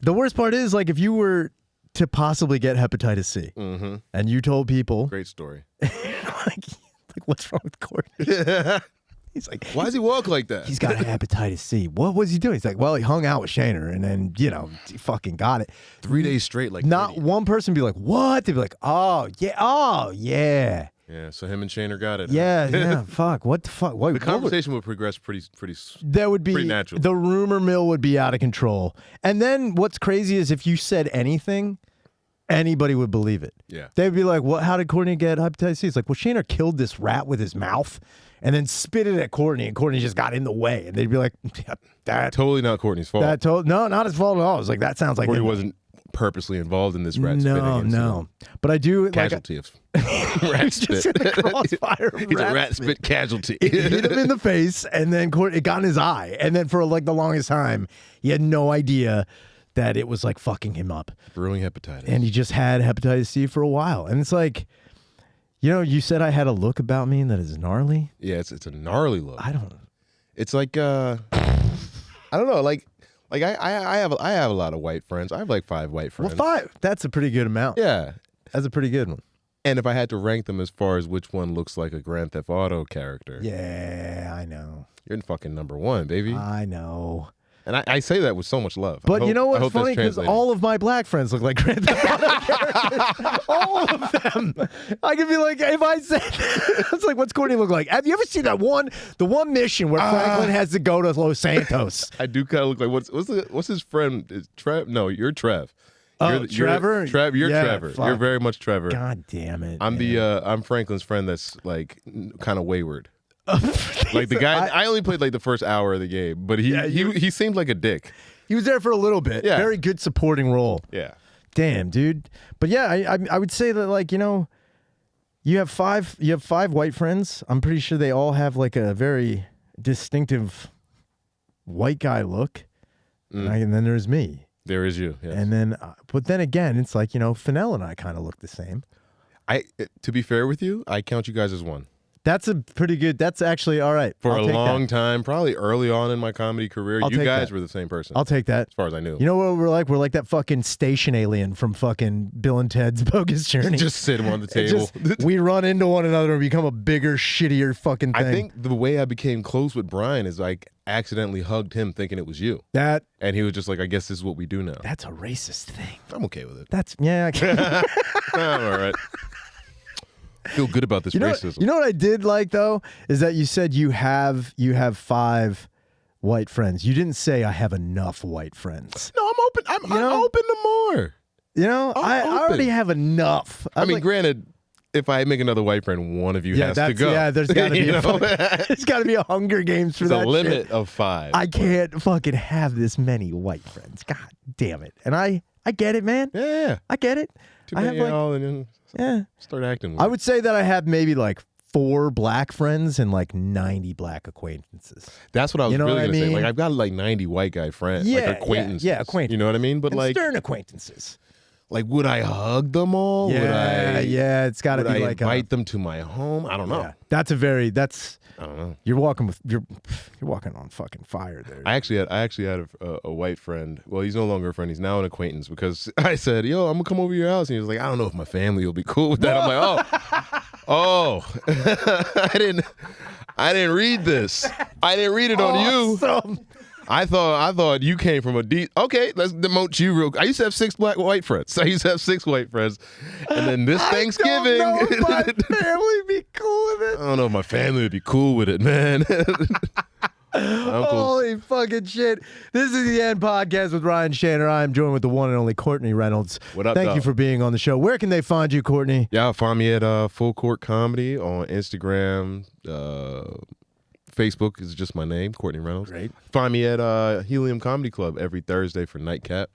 The worst part is, like, if you were to possibly get hepatitis C, and you told people, great story. like, what's wrong with Courtney? He's like, why does he walk like that? He's got hepatitis C. What was he doing? He's like, well, he hung out with Shaner, and then, he fucking got it. 3 days straight, like not one person be like, what? They'd be like, oh yeah. Yeah, so him and Shaner got it. Yeah, fuck. What the fuck? The conversation would progress pretty. That would be pretty natural. The rumor mill would be out of control. And then what's crazy is if you said anything, anybody would believe it. Yeah, they'd be like, "What? How did Courtney get hepatitis C?" It's like, well, Shaner killed this rat with his mouth, and then spit it at Courtney, and Courtney just got in the way, and they'd be like, yeah, "That totally not Courtney's fault." No, not his fault at all. It's like that sounds like Courtney wasn't purposely involved in this rat spitting incident. No. But I do casualty of rat spit. Just in the crossfire. He's a rat spit casualty. It hit him in the face, and then it got in his eye, and then for like the longest time, he had no idea that it was like fucking him up. Brewing hepatitis. And he just had hepatitis C for a while, and it's like, you said I had a look about me that is gnarly. Yeah, it's a gnarly look. I don't. It's like I don't know, like I have a lot of white friends. I have like 5 white friends. Well, 5. That's a pretty good amount. Yeah, that's a pretty good one. And if I had to rank them as far as which one looks like a Grand Theft Auto character, yeah, I know. You're in fucking number 1, baby. I know. And I say that with so much love. But you know what's funny? Because all of my black friends look like Grand Theft Auto characters. All of them. I could be like, if I said, it's like, what's Courtney look like? Have you ever seen the one mission where Franklin has to go to Los Santos? I do kind of look like, what's his friend? Is Trev? No, you're Trev. Oh, Trevor? You're Trevor. Fuck. You're very much Trevor. God damn it. I'm Franklin's friend that's like kind of wayward. Like the guy, I only played like the first hour of the game, but he seemed like a dick. He was there for a little bit. Yeah. Very good supporting role. Yeah. Damn, dude. But yeah, I would say that, like, you have 5 white friends. I'm pretty sure they all have like a very distinctive white guy look. And then there's me. There is you. Yes. And then, but then again, it's like, Fennell and I kind of look the same. To be fair with you, I count you guys as one. That's a pretty good. That's actually all right. For a long time, probably early on in my comedy career, you guys were the same person. I'll take that. As far as I knew. You know what we're like? We're like that fucking station alien from fucking Bill and Ted's Bogus Journey. Just sit on the table. We run into one another and become a bigger, shittier fucking thing. I think the way I became close with Brian is I accidentally hugged him thinking it was you. And he was just like, I guess this is what we do now. That's a racist thing. I'm okay with it. I'm all right. Feel good about this racism. You know what I did like, though, is that you said you have 5 white friends. You didn't say I have enough white friends. No, I'm open. I'm open to more. I already have enough. Granted, if I make another white friend, one of you has to go. Yeah, there's got to be there's got to be a Hunger Games for that. There's a limit shit. of 5. I can't fucking have this many white friends. God damn it. And I get it, man. Yeah, I get it. Too many and then start acting weird. I would say that I have maybe like 4 black friends and like 90 black acquaintances. That's what I was really going to say. Like, I've got like 90 white guy friends, like acquaintances. Yeah, acquaintances. You know what I mean? But and like stern acquaintances. Like, would I hug them all? Yeah, it's got to be like invite them to my home. I don't know. Yeah, I don't know. You're walking on fucking fire there. I actually had a white friend. Well, he's no longer a friend. He's now an acquaintance because I said, "Yo, I'm gonna come over to your house," and he was like, "I don't know if my family will be cool with that." I'm like, "Oh, I didn't read this. I didn't read it on you." I thought you came from a deep. Okay, let's demote you real. I used to have 6 white friends. I used to have 6 white friends, and then this Thanksgiving, don't know if my family be cool with it. I don't know if my family would be cool with it, man. Holy fucking shit! This is the End Podcast with Ryan Shaner. I am joined with the one and only Courtney Reynolds. What up? Thank you for being on the show. Where can they find you, Courtney? Yeah, find me at Full Court Comedy on Instagram. Facebook is just my name, Courtney Reynolds. Great. Find me at Helium Comedy Club every Thursday for Nightcap,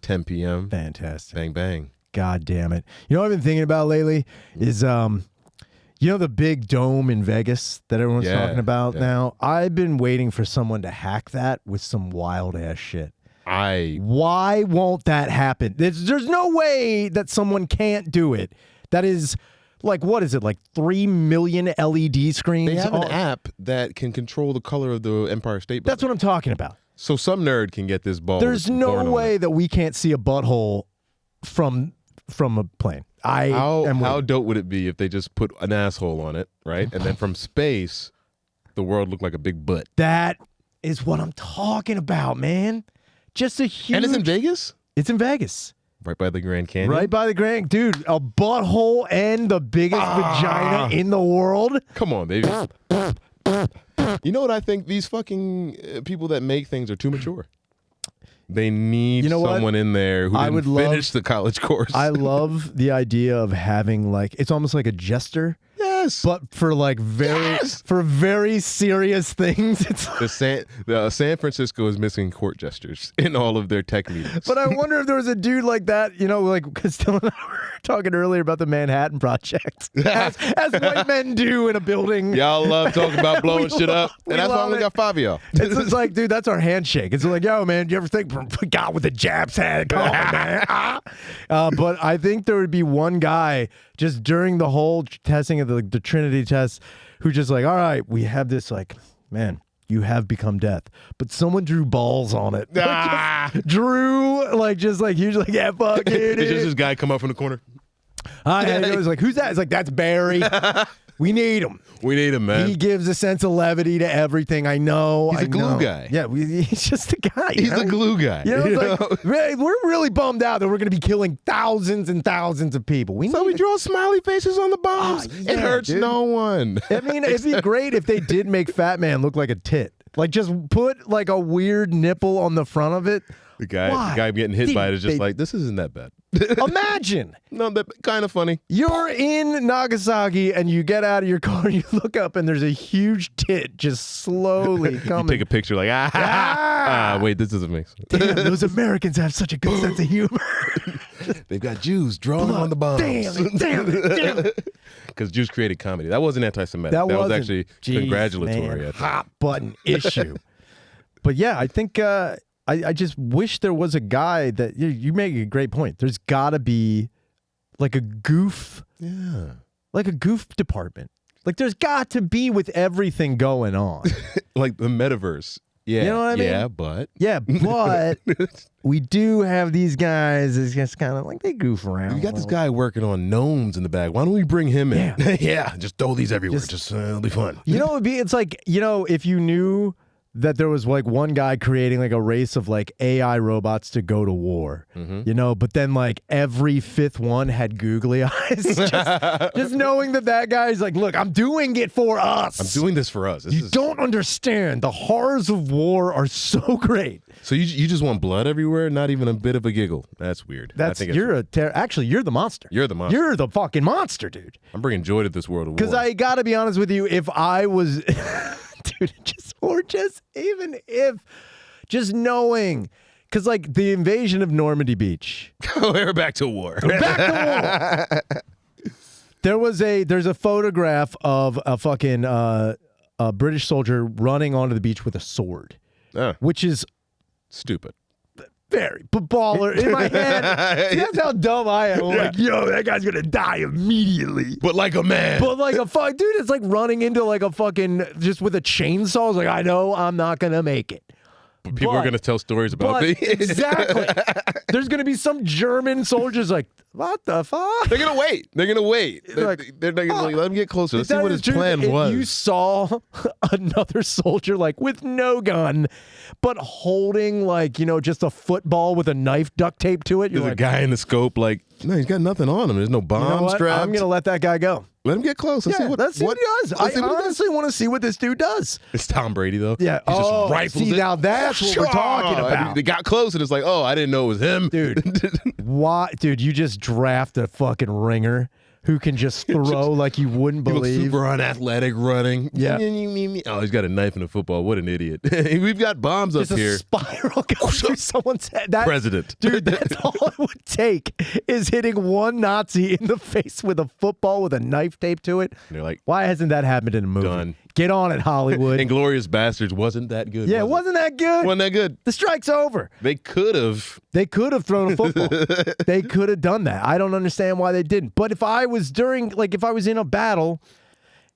10 p.m. Fantastic. Bang, bang. God damn it. You know what I've been thinking about lately is, the big dome in Vegas that everyone's talking about now? I've been waiting for someone to hack that with some wild-ass shit. Why won't that happen? There's no way that someone can't do it. That is... Like, what is it? Like 3 million LED screens? They have an app that can control the color of the Empire State Building. That's what I'm talking about. So some nerd can get this ball. There's no way that we can't see a butthole from a plane. How dope would it be if they just put an asshole on it, right? And then from space, the world looked like a big butt. That is what I'm talking about, man. Just a huge... And it's in Vegas? It's in Vegas. Right by the Grand Canyon? Right by the Grand... Dude, a butthole and the biggest vagina in the world? Come on, baby. You know what I think? These fucking people that make things are too mature. They need someone in there who didn't finish the college course. I love the idea of having like, it's almost like a jester. Yes. But for like for very serious things. It's San Francisco is missing court jesters in all of their tech meetings. But I wonder if there was a dude like that, like, because Dylan and I were talking earlier about the Manhattan Project. as white men do in a building. Y'all love talking about blowing shit up. And that's why we got 5 of y'all. It's just like, dude, that's our handshake. It's like, yo, man, do you ever think God with the jabs had? Come on, man. But I think there would be one guy just during the whole testing of the Trinity test who just like, all right, we have this like, man, you have become death. But someone drew balls on it. Drew, just yeah, fuck it. It's just this guy come up from the corner. And he was like, who's that? It's like, that's Barry. We need him. We need him, man. He gives a sense of levity to everything. I know. He's a glue guy. Yeah, he's just a guy. He's a glue guy. We're really bummed out that we're going to be killing thousands and thousands of people. We draw smiley faces on the bombs. It hurts no one. I mean, it'd be great if they did make Fat Man look like a tit. Like, just put like a weird nipple on the front of it. The guy getting hit by it is just like, this isn't that bad. Imagine. No, that kind of funny. You're in Nagasaki and you get out of your car and you look up and there's a huge tit just slowly coming. You take a picture like, wait, this doesn't make sense. Damn, those Americans have such a good sense of humor. They've got Jews drawing on the bombs. Damn it. Because Jews created comedy. That wasn't anti-Semitic. That was actually congratulatory. Man, hot button issue. But yeah, I think... I just wish there was a guy that you make a great point. There's got to be like a goof, like a goof department. Like there's got to be with everything going on, like the metaverse. Yeah, you know what I mean. But we do have these guys. It's just kind of like they goof around. We got this guy working on gnomes in the bag. Why don't we bring him in? Yeah, just throw these everywhere. It'll be fun. It's like if you knew that there was like one guy creating like a race of like AI robots to go to war, but then like every fifth one had googly eyes. just knowing that guy's like, look, I'm doing it for us. I'm doing this for us. You don't understand. The horrors of war are so great. So you just want blood everywhere? Not even a bit of a giggle. That's weird. Actually, you're the monster. You're the monster. You're the fucking monster, dude. I'm bringing joy to this world of war. Because I gotta be honest with you, if I was... Dude, just knowing, because like the invasion of Normandy Beach. We're back to war. There's a photograph of a fucking a British soldier running onto the beach with a sword, which is stupid. Very baller in my head. That's how dumb I am. I'm like, yo, that guy's gonna die immediately. But like a man. But like a fuck, dude, it's like running into like a fucking just with a chainsaw. It's like, I know I'm not gonna make it. People are gonna tell stories about me. Exactly. There's gonna be some German soldiers like, what the fuck? They're gonna wait. They're gonna wait. They're not gonna let him get closer. Let's see what his plan was. You saw another soldier like with no gun, but holding like just a football with a knife duct taped to it. There's a guy in the scope like, no, he's got nothing on him. There's no bomb strapped. I'm gonna let that guy go. Let him get close. Let's see what he does. I honestly want to see what this dude does. It's Tom Brady though. Yeah. He just rifles it. Now that's what we're talking about. They got close and it's like, I didn't know it was him, dude. Why, dude? You just draft a fucking ringer who can just throw like you wouldn't believe. He looks super unathletic running. Yeah. Oh, he's got a knife and a football. What an idiot. We've got bombs up here. Just a spiral goes through someone's head. President. Dude, that's all it would take is hitting one Nazi in the face with a football with a knife taped to it. And they're like, why hasn't that happened in a movie? Done. Get on it, Hollywood. Inglourious Bastards wasn't that good. Yeah, it wasn't that good. Wasn't that good. The strike's over. They could have. They could have thrown a football. They could have done that. I don't understand why they didn't. But if I was if I was in a battle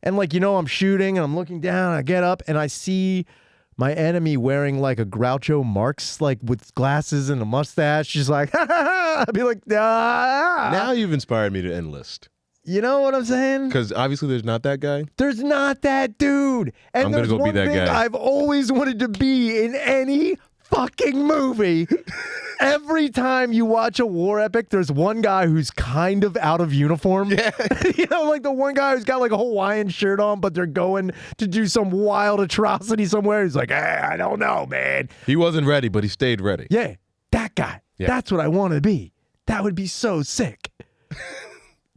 and I'm shooting and I'm looking down, I get up and I see my enemy wearing like a Groucho Marx, like with glasses and a mustache. She's like, ha ha ha. I'd be like, ah. Now you've inspired me to enlist. You know what I'm saying? Because obviously there's not that guy. There's not that dude. And I'm gonna go be that guy. I've always wanted to be in any fucking movie. Every time you watch a war epic, there's one guy who's kind of out of uniform. Yeah. You know, like the one guy who's got like a Hawaiian shirt on, but they're going to do some wild atrocity somewhere. He's like, I don't know, man. He wasn't ready, but he stayed ready. Yeah, that guy. Yeah. That's what I want to be. That would be so sick.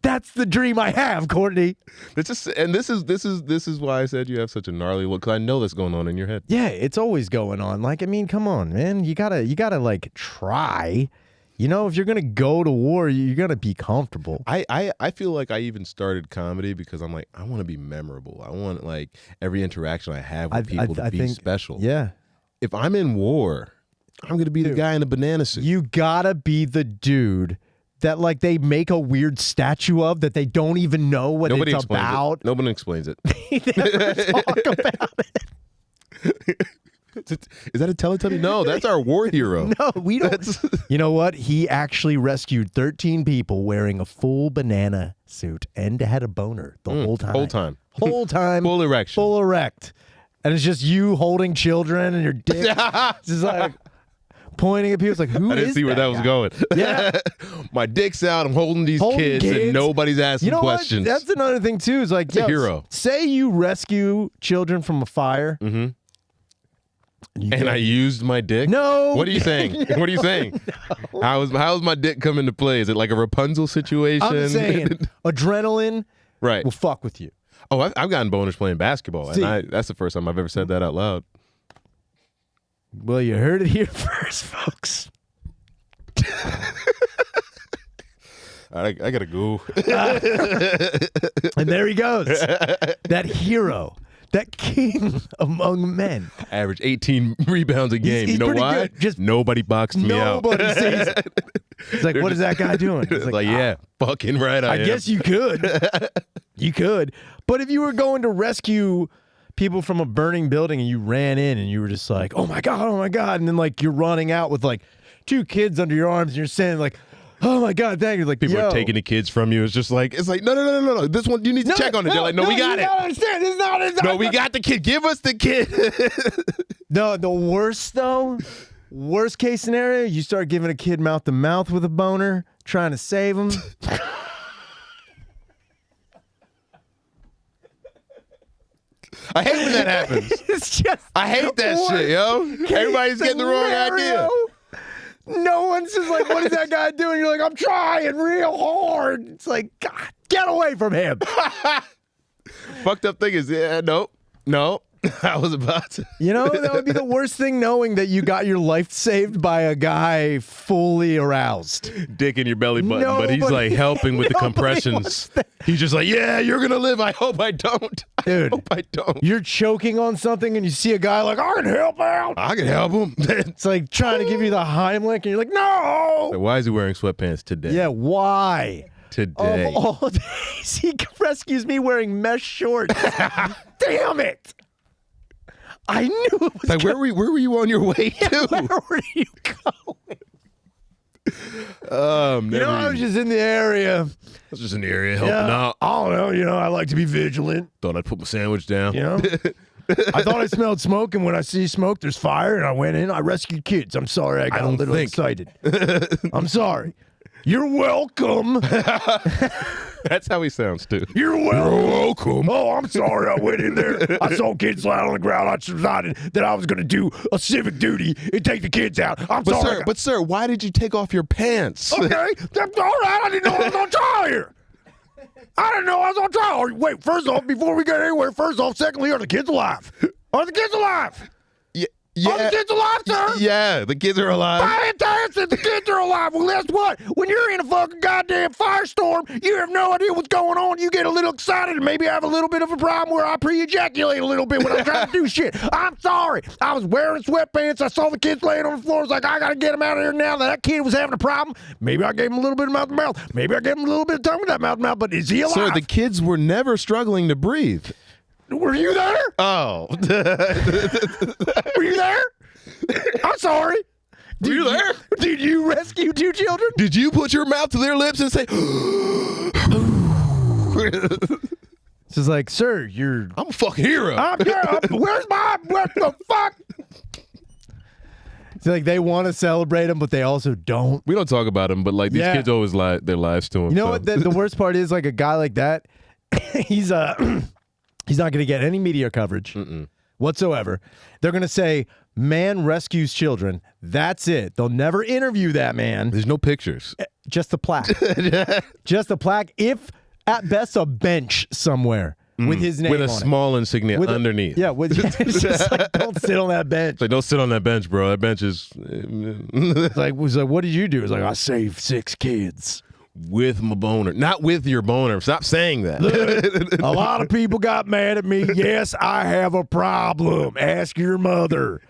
That's the dream I have, Courtney. This is why I said you have such a gnarly look, because I know that's going on in your head. Yeah, it's always going on. Like, I mean, come on, man. You gotta like try. You know, if you're gonna go to war, you're gonna be comfortable. I feel like I even started comedy because I'm like, I want to be memorable. I want like every interaction I have with people to be special. Yeah. If I'm in war, I'm gonna be the guy in the banana suit. You gotta be the dude that like they make a weird statue of that they don't even know what it's about. Nobody explains it. They never talk about it. Is that a Teletubby? No, that's our war hero. No, we don't. You know what? He actually rescued 13 people wearing a full banana suit and had a boner the whole time. Whole time. Full erection. Full erect. And it's just you holding children and your dick. It's just like pointing at people. It's like, who is that? I didn't see where that was going. Yeah. My dick's out. I'm holding these kids and nobody's asking questions. What? That's another thing, too. Is like, a hero. Say you rescue children from a fire. Mm-hmm. And I used my dick? No. What are you saying? What are you saying? No. How's my dick come into play? Is it like a Rapunzel situation? I'm saying adrenaline will fuck with you. Oh, I've gotten boners playing basketball. And that's the first time I've ever said that out loud. Well, you heard it here first, folks. I gotta go. And there he goes. That hero. That king among men. Average 18 rebounds a game. He's you know why? Good. Just nobody boxed me out. Nobody sees it. It's like, what is that guy doing? It's like, yeah, fucking right I am. guess you could. You could. But if you were going to rescue people from a burning building and you ran in and you were just like, oh my God. And then like you're running out with like 2 kids under your arms and you're saying like, oh my God, thank you. Like, people are taking the kids from you. It's like, no. This one, you need to check on it. They're like, no, we got it. Understand. It's not. No, we got the kid. Give us the kid. No, the worst though, worst case scenario, you start giving a kid mouth to mouth with a boner, trying to save him. I hate when that happens. It's just I hate that shit, yo. Everybody's getting the wrong idea. No one's just like, what is that guy doing? You're like, I'm trying real hard. It's like, God, get away from him. Fucked up thing is, no. I was about to. You know, that would be the worst thing, knowing that you got your life saved by a guy fully aroused. Dick in your belly button, but he's like helping with the compressions. He's just like, yeah, you're going to live. I hope I don't. Dude, I hope I don't. You're choking on something and you see a guy like, I can help out. I can help him. It's like trying to give you the Heimlich and you're like, no. So why is he wearing sweatpants today? Yeah, why? Today. Of all days, he rescues me wearing mesh shorts. Damn it. I knew it was like, where were you on your way to? Where were you going? I was just in the area. I was just in the area helping out. I don't know. I like to be vigilant. Thought I'd put my sandwich down. I thought I smelled smoke, and when I see smoke, there's fire, and I went in. I rescued kids. I'm sorry. I got a little excited. I'm sorry. You're welcome. That's how he sounds, too. You're welcome. Oh, I'm sorry. I went in there. I saw kids lying on the ground. I decided that I was going to do a civic duty and take the kids out. I'm sorry. But, sir, why did you take off your pants? Okay. That's all right. I didn't know I was on trial here. I didn't know I was on trial. Wait, first off, before we get anywhere, secondly, are the kids alive? Are the kids alive? Yeah. Are the kids alive, sir? Yeah, the kids are alive. Fantastic, the kids are alive. Well, guess what? When you're in a fucking goddamn firestorm, you have no idea what's going on. You get a little excited and maybe have a little bit of a problem where I pre-ejaculate a little bit when I'm trying to do shit. I'm sorry. I was wearing sweatpants. I saw the kids laying on the floor. I was like, I got to get them out of here now. That kid was having a problem. Maybe I gave him a little bit of mouth to mouth. Maybe I gave him a little bit of tongue with that mouth to mouth, but is he alive? Sir, the kids were never struggling to breathe. Were you there? Oh. Were you there? I'm sorry. Were you there? Did you rescue 2 children? Did you put your mouth to their lips and say, It's just like, sir, you're... I'm a fucking hero. Where's my... What the fuck? It's like they want to celebrate them, but they also don't. We don't talk about them, but like these kids always lie their lives to them. You know what? The worst part is, like, a guy like that, he's not going to get any media coverage whatsoever. They're going to say, man rescues children. That's it. They'll never interview that man. There's no pictures. Just a plaque. Just a plaque. If at best a bench somewhere with his name with a on small insignia underneath. It's just like, don't sit on that bench. Like, don't sit on that bench, bro. That bench is It's like, what did you do? It's like, I saved 6 kids. With my boner. Not with your boner. Stop saying that. Look, a lot of people got mad at me. Yes, I have a problem. Ask your mother.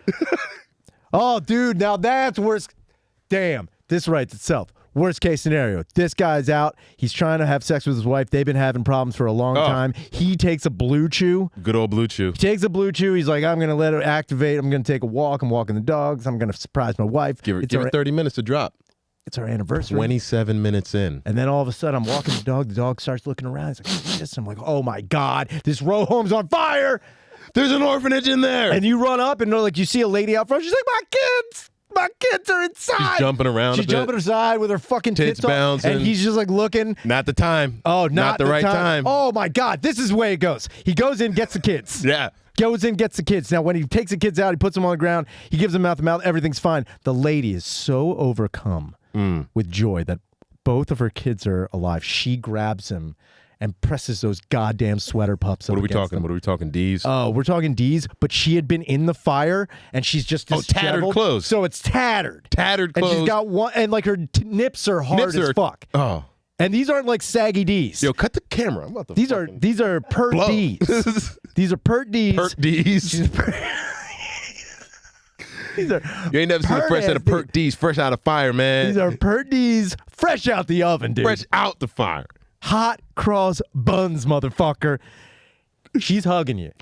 Oh, dude, now that's worse. Damn, this writes itself. Worst case scenario. This guy's out. He's trying to have sex with his wife. They've been having problems for a long time. He takes a blue chew. Good old blue chew. He takes a blue chew. He's like, I'm going to let it activate. I'm going to take a walk. I'm walking the dogs. I'm going to surprise my wife. Give her 30 minutes to drop. It's our anniversary. 27 minutes in. And then all of a sudden, I'm walking the dog. The dog starts looking around. He's like, what's this? I'm like, oh my God, this row home's on fire. There's an orphanage in there. And you run up and like you see a lady out front. She's like, my kids are inside. She's jumping around. She's jumping aside with her fucking tits bouncing. And he's just like looking. Not the time. Oh, not the right time. Oh my God, this is the way it goes. He goes in, gets the kids. Yeah. Goes in, gets the kids. Now, when he takes the kids out, he puts them on the ground. He gives them mouth to mouth. Everything's fine. The lady is so overcome with joy that both of her kids are alive. She grabs him and presses those goddamn sweater pups up What are we against talking? them. What are we talking? D's? Oh, we're talking D's, but she had been in the fire and she's just tattered clothes. So it's tattered. Tattered clothes. And she's got one, and like her nips are hard as fuck. Oh. And these aren't like saggy D's. Yo, cut the camera. I'm about to these are pert D's. These are pert D's. Pert D's. These are you ain't never seen a fresh set of pert D's fresh out of fire, man. These are pert D's fresh out the oven, dude. Fresh out the fire. Hot cross buns, motherfucker. She's hugging you.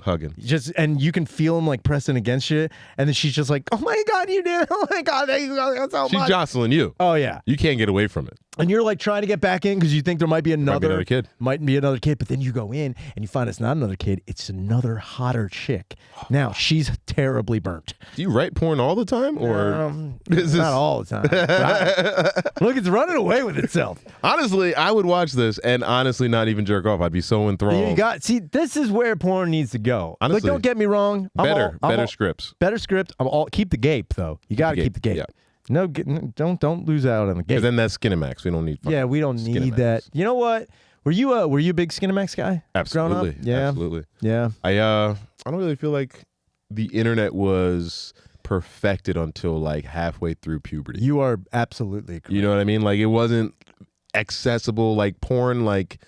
And you can feel him like pressing against you. And then she's just like, oh my God, you did. Oh my God, thank you so much. She's jostling you. Oh, yeah. You can't get away from it. And you're like trying to get back in because you think there might be another kid. Might be another kid. But then you go in and you find it's not another kid. It's another hotter chick. Now, she's terribly burnt. Do you write porn all the time? Or not all the time. Look, it's running away with itself. Honestly, I would watch this and honestly not even jerk off. I'd be so enthralled. See, this is where porn needs to go. Honestly, like, don't get me wrong. Better scripts. Better script. Keep the gape, though. You got to keep the gape. Yeah. No, don't lose out on the gape. Because then that's Skinemax. We don't need. Yeah, we don't need that. You know what? Were you a big Skinemax guy? Absolutely. Growing up? Yeah. Absolutely. Yeah. I don't really feel like the internet was perfected until like halfway through puberty. You are absolutely correct. You know what I mean? Like, it wasn't accessible like porn. Like,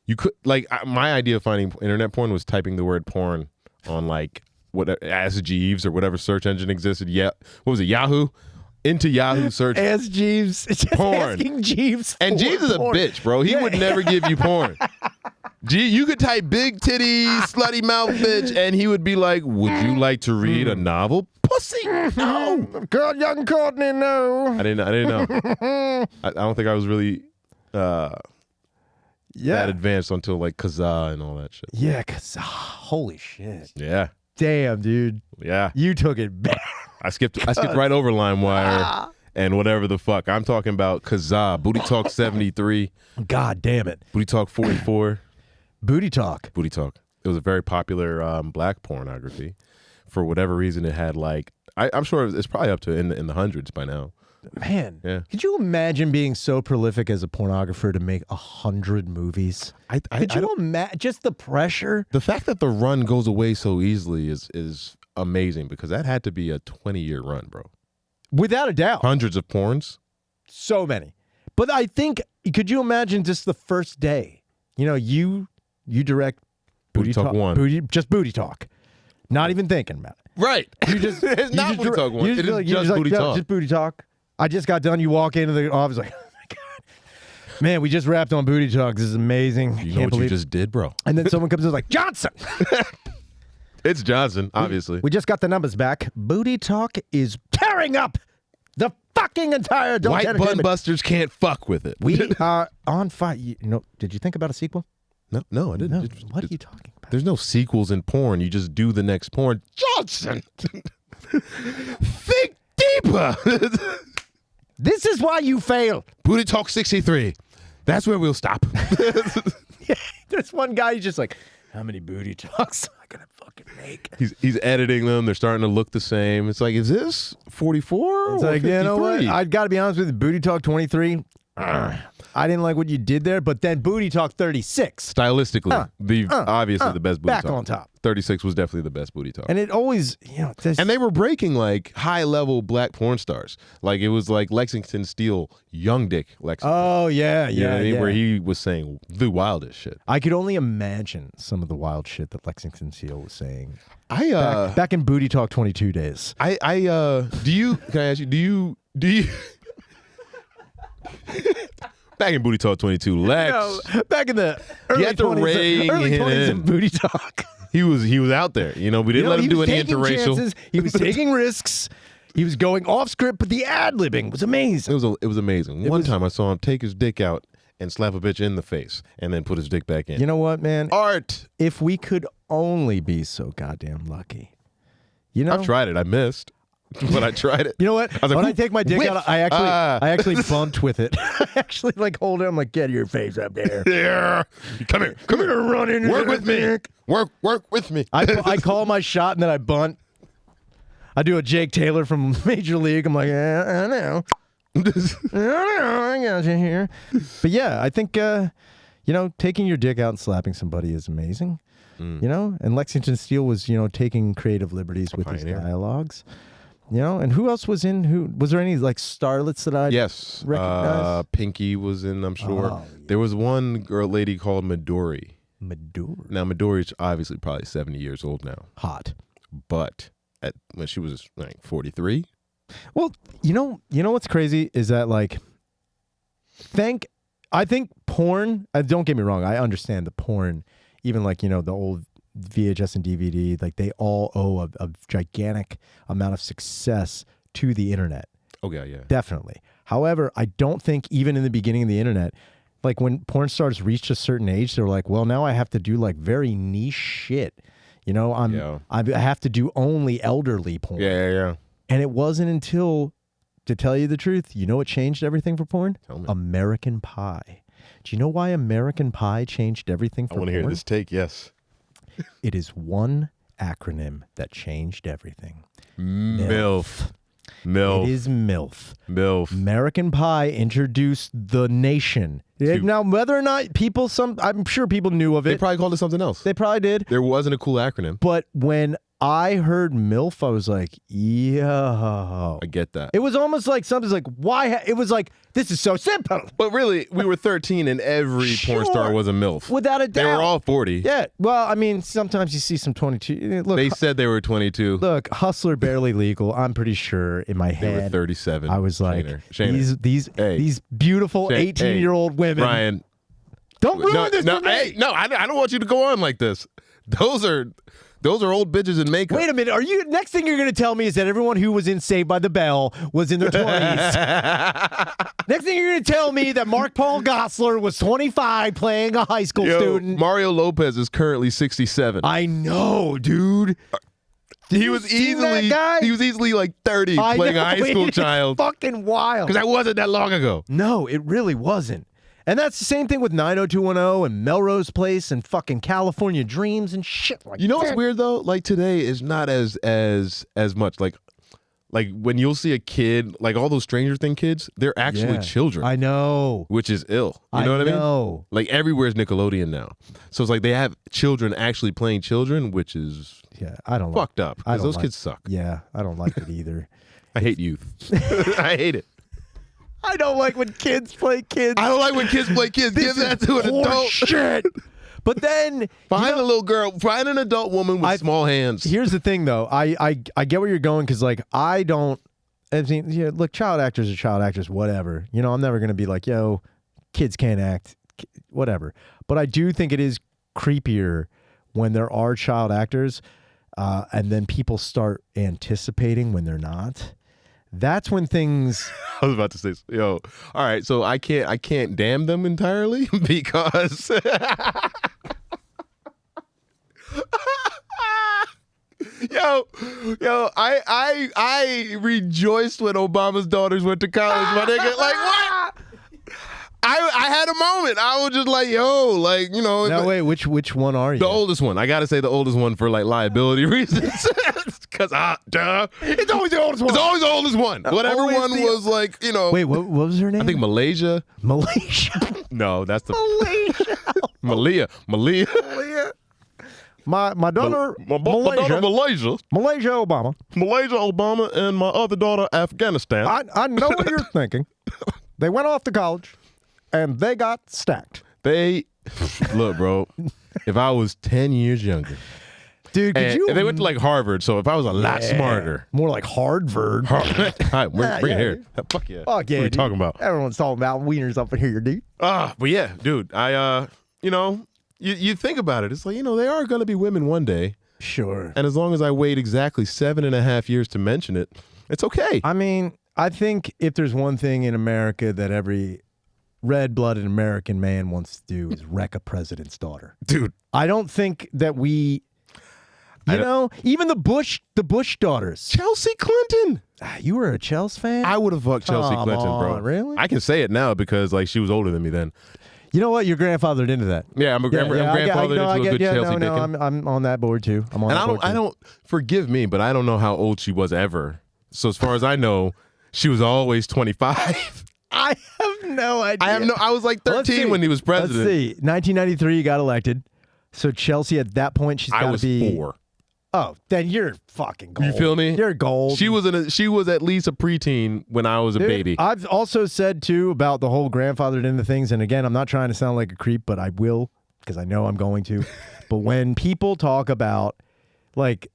you could my idea of finding internet porn was typing the word porn on like Ask Jeeves or whatever search engine existed. Yeah, what was it? Yahoo. Into Yahoo search. Ask Jeeves. It's just porn. Asking Jeeves. And Jeeves is a bitch, bro. He would never give you porn. You could type big titty, slutty mouth bitch, and he would be like, would you like to read a novel? Pussy. No. God, young Courtney, no. I didn't know. I don't think I was really that advanced until like Kazaa and all that shit. Yeah, Kazaa. Holy shit. Yeah. Damn, dude. Yeah. You took it back. I skipped right over LimeWire and whatever the fuck. I'm talking about Kazaa, Booty Talk 73. God damn it. Booty Talk 44. Booty Talk. Booty Talk. It was a very popular black pornography. For whatever reason, it had like, I'm sure it's probably up to in the hundreds by now. Man, yeah. Could you imagine being so prolific as a pornographer to make 100 movies? Could you imagine just the pressure? The fact that the run goes away so easily is amazing because that had to be a 20-year run, bro. Without a doubt. Hundreds of porns. So many. But I think, could you imagine just the first day? You know, you direct Booty Talk 1. Just Booty Talk. Not even thinking about it. Right. You just, it's not Booty Talk 1. It is just Booty Talk. Just Booty Talk. I just got done. You walk into the office like, oh my God. Man, we just wrapped on Booty Talk. This is amazing. You know what you just did, bro? And then someone comes in like, Johnson! It's Johnson, obviously. We just got the numbers back. Booty Talk is tearing up the fucking entire adult White entertainment. bun busters can't fuck with it. We are on fire. Did you think about a sequel? No, I didn't. No. What are you talking about? There's no sequels in porn. You just do the next porn. Johnson! Think deeper! This is why you fail. Booty Talk 63. That's where we'll stop. Yeah, there's one guy who's just like, how many booty talks am I going to fucking make? He's editing them. They're starting to look the same. It's like, is this 44 It's or like, 53? you know what? I got to be honest with you. Booty Talk 23. I didn't like what you did there, but then Booty Talk 36. Stylistically, obviously the best booty back talk. on top. 36 was definitely the best booty talk. And it always, And they were breaking like high-level black porn stars. Like it was like Lexington Steele, young dick Lexington. Oh, yeah, You know what I mean? yeah. Where he was saying the wildest shit. I could only imagine some of the wild shit that Lexington Steele was saying. Back in Booty Talk 22 days. can I ask you, do you back in Booty Talk 22, Lex, back in the early had to 20s, ring early him 20s in. of Booty Talk. he was out there. You know, we didn't let him do any interracial. Chances, he was taking risks. He was going off script, but the ad-libbing was amazing. It was amazing. One time I saw him take his dick out and slap a bitch in the face and then put his dick back in. You know what, man? Art. If we could only be so goddamn lucky. I've tried it. I missed. But I tried it. You know what? I was like, when I take my dick whiff. out, I actually bumped with it. I actually like hold it. I'm like, get your face up there. Yeah. Come here. Run in. Work with me. Work with me. I call my shot and then I bunt. I do a Jake Taylor from Major League. I'm like, I know. I got you here. But yeah, I think taking your dick out and slapping somebody is amazing. And Lexington Steele was, taking creative liberties with his dialogues. And who else was in? Was there any like starlets that I recognize? Pinky was in, I'm sure. Oh, yeah. There was one lady called Midori. Midori. Now Midori's obviously probably 70 years old now. Hot. But when she was like 43. Well, you know what's crazy is that like, I think porn. Don't get me wrong. I understand the porn, even like the old VHS and DVD, like they all owe a gigantic amount of success to the internet. Oh yeah. Definitely. However, I don't think even in the beginning of the internet, like when porn stars reached a certain age, they're like, well, now I have to do like very niche shit. I have to do only elderly porn. Yeah. And it wasn't until, to tell you the truth, what changed everything for porn? Tell me. American Pie. Do you know why American Pie changed everything for porn? I want to hear this take, yes. It is one acronym that changed everything. MILF. It is MILF. MILF. American Pie introduced the nation. Now, whether or not I'm sure people knew of it. They probably called it something else. They probably did. There wasn't a cool acronym. But when I heard MILF, I was like, yo. I get that. It was almost like something's like, why? It was like, this is so simple. But really, we were 13 and every porn star was a MILF. Without a doubt. They were all 40. Yeah. Well, I mean, sometimes you see some 22. Look, They said they were 22. Look, Hustler Barely Legal. I'm pretty sure in my They were head. 37. I was like, Shayna. these beautiful 18-year-old women. Brian. Don't ruin this for me. I don't want you to go on like this. Those are old bitches in makeup. Wait a minute. Next thing you're going to tell me is that everyone who was in Saved by the Bell was in their 20s. Next thing you're going to tell me that Mark Paul Gosselaar was 25 playing a high school student. Mario Lopez is currently 67. I know, dude. He was easily like 30 playing a high school child. Fucking wild. Because that wasn't that long ago. No, it really wasn't. And that's the same thing with 90210 and Melrose Place and fucking California Dreams and shit like that. You know what's weird though? Like today is not as much like when you'll see a kid, like all those Stranger Things kids, they're actually children. I know. Which is ill. You know what I mean? Like everywhere's Nickelodeon now. So it's like they have children actually playing children, which is I don't fucked up. Because those kids suck. Yeah, I don't like it either. I hate youth. I hate it. I don't like when kids play kids. I don't like when kids play kids. Give that to an adult. Shit. But then find a little girl, find an adult woman with small hands. Here's the thing, though. I get where you're going because, like, look, child actors are child actors, whatever. I'm never gonna be like, yo, kids can't act, whatever. But I do think it is creepier when there are child actors. and then people start anticipating when they're not. That's when things. I was about to say, yo, all right, so I can't damn them entirely because. Yo, I rejoiced when Obama's daughters went to college, my nigga. Like, what? I had a moment. I was just like, yo, like, you know. No, wait, which one are you? The oldest one. I got to say the oldest one for, like, liability reasons. Because, duh. It's always the oldest one. It's always the oldest one. Whatever one was, like, you know. Wait, what was her name? I think Malaysia. Malaysia. No, that's the. Malaysia. Malia. My daughter, my daughter, Malaysia. Malaysia, Obama. Malaysia, Obama, and my other daughter, Afghanistan. I know what you're thinking. They went off to college, and they got stacked. Look, bro, if I was 10 years younger. Dude, could you? And they went to, like, Harvard, so if I was a lot smarter. More like Harvard. All right, bring it here. Fuck yeah. Fuck yeah, what are you talking about? Everyone's talking about wieners up in here, dude. But yeah, dude, you know, you think about it. It's like, you know, they are going to be women one day. Sure. And as long as I wait exactly 7.5 years to mention it, it's okay. I mean, I think if there's one thing in America that every red-blooded American man wants to do is wreck a president's daughter. Dude. I don't think that we... You know, even the Bush daughters. Chelsea Clinton. You were a Chelsea fan? I would have fucked Chelsea Clinton, bro. Really? I can say it now because, like, she was older than me then. You know what? You're grandfathered into that. Yeah, I'm grandfathered into a good Chelsea Dickens. I'm on that board too. I don't forgive me, but I don't know how old she was ever. So as far as I know, she was always 25. I have no idea. I was like 13 when he was president. Let's see. 1993, he got elected. So Chelsea at that point, she's got to be 4. Oh, then you're fucking gold. You feel me? You're gold. She was at least a preteen when I was a baby. I've also said too about the whole grandfathered into things, and again, I'm not trying to sound like a creep, but I will because I know I'm going to. But when people talk about, like,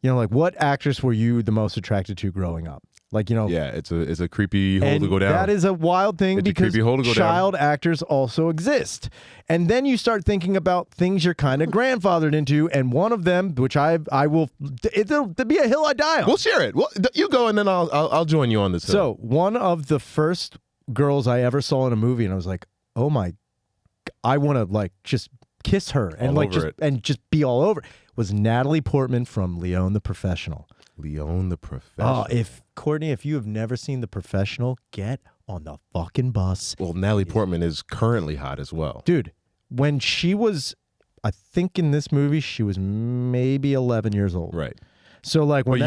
you know, like what actress were you the most attracted to growing up? Like, you know, yeah, it's a creepy hole to go down. That is a wild thing because child actors also exist. And then you start thinking about things you're kind of grandfathered into, and one of them, which it'll be a hill I die on. We'll share it. Well, you go, and then I'll join you on this hill. So one of the first girls I ever saw in a movie, and I was like, oh my, I want to like just kiss her and just be all over, was Natalie Portman from Leon the Professional. Leon the Professional. Oh, Courtney, if you have never seen The Professional, get on the fucking bus. Well, Natalie Portman is currently hot as well. Dude, when she was, I think in this movie, she was maybe 11 years old. Right. So like when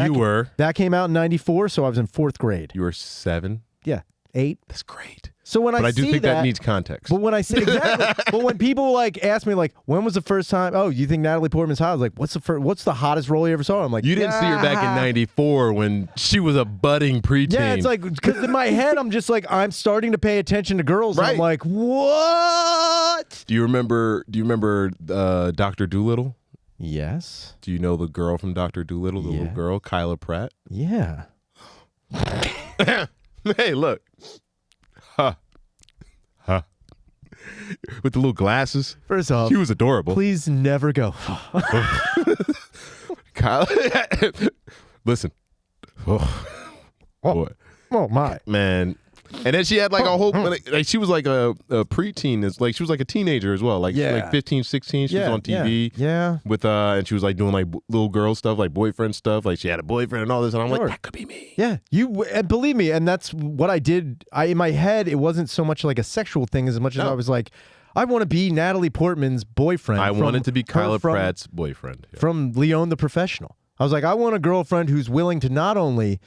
that came out in 94, so I was in 4th grade. You were 7? Yeah, 8. That's great. So when I do think that that needs context. But when I say exactly, but when people like ask me like, when was the first time? Oh, you think Natalie Portman's hot? I was like, what's the hottest role you ever saw? I'm like, you didn't see her back in '94 when she was a budding preteen. Yeah, it's like because in my head I'm just like I'm starting to pay attention to girls. Right. And I'm like, what? Do you remember Dr. Dolittle? Yes. Do you know the girl from Dr. Dolittle? The little girl, Kyla Pratt. Yeah. Hey, look. Huh. With the little glasses. First off, she was adorable. Please never go. Kyle, listen. Oh my man. And then she had like a whole like she was like a preteen. It's like she was like a teenager as well. Like 15, 16. She was on TV. Yeah. With and she was like doing like little girl stuff, like boyfriend stuff. Like she had a boyfriend and all this. And I'm like, that could be me. Yeah. And believe me, and that's what I did. In my head, it wasn't so much like a sexual thing as much as I was like, I want to be Natalie Portman's boyfriend. I wanted to be Kyla Pratt's boyfriend. Yeah. From Leon the Professional. I was like, I want a girlfriend who's willing to not only,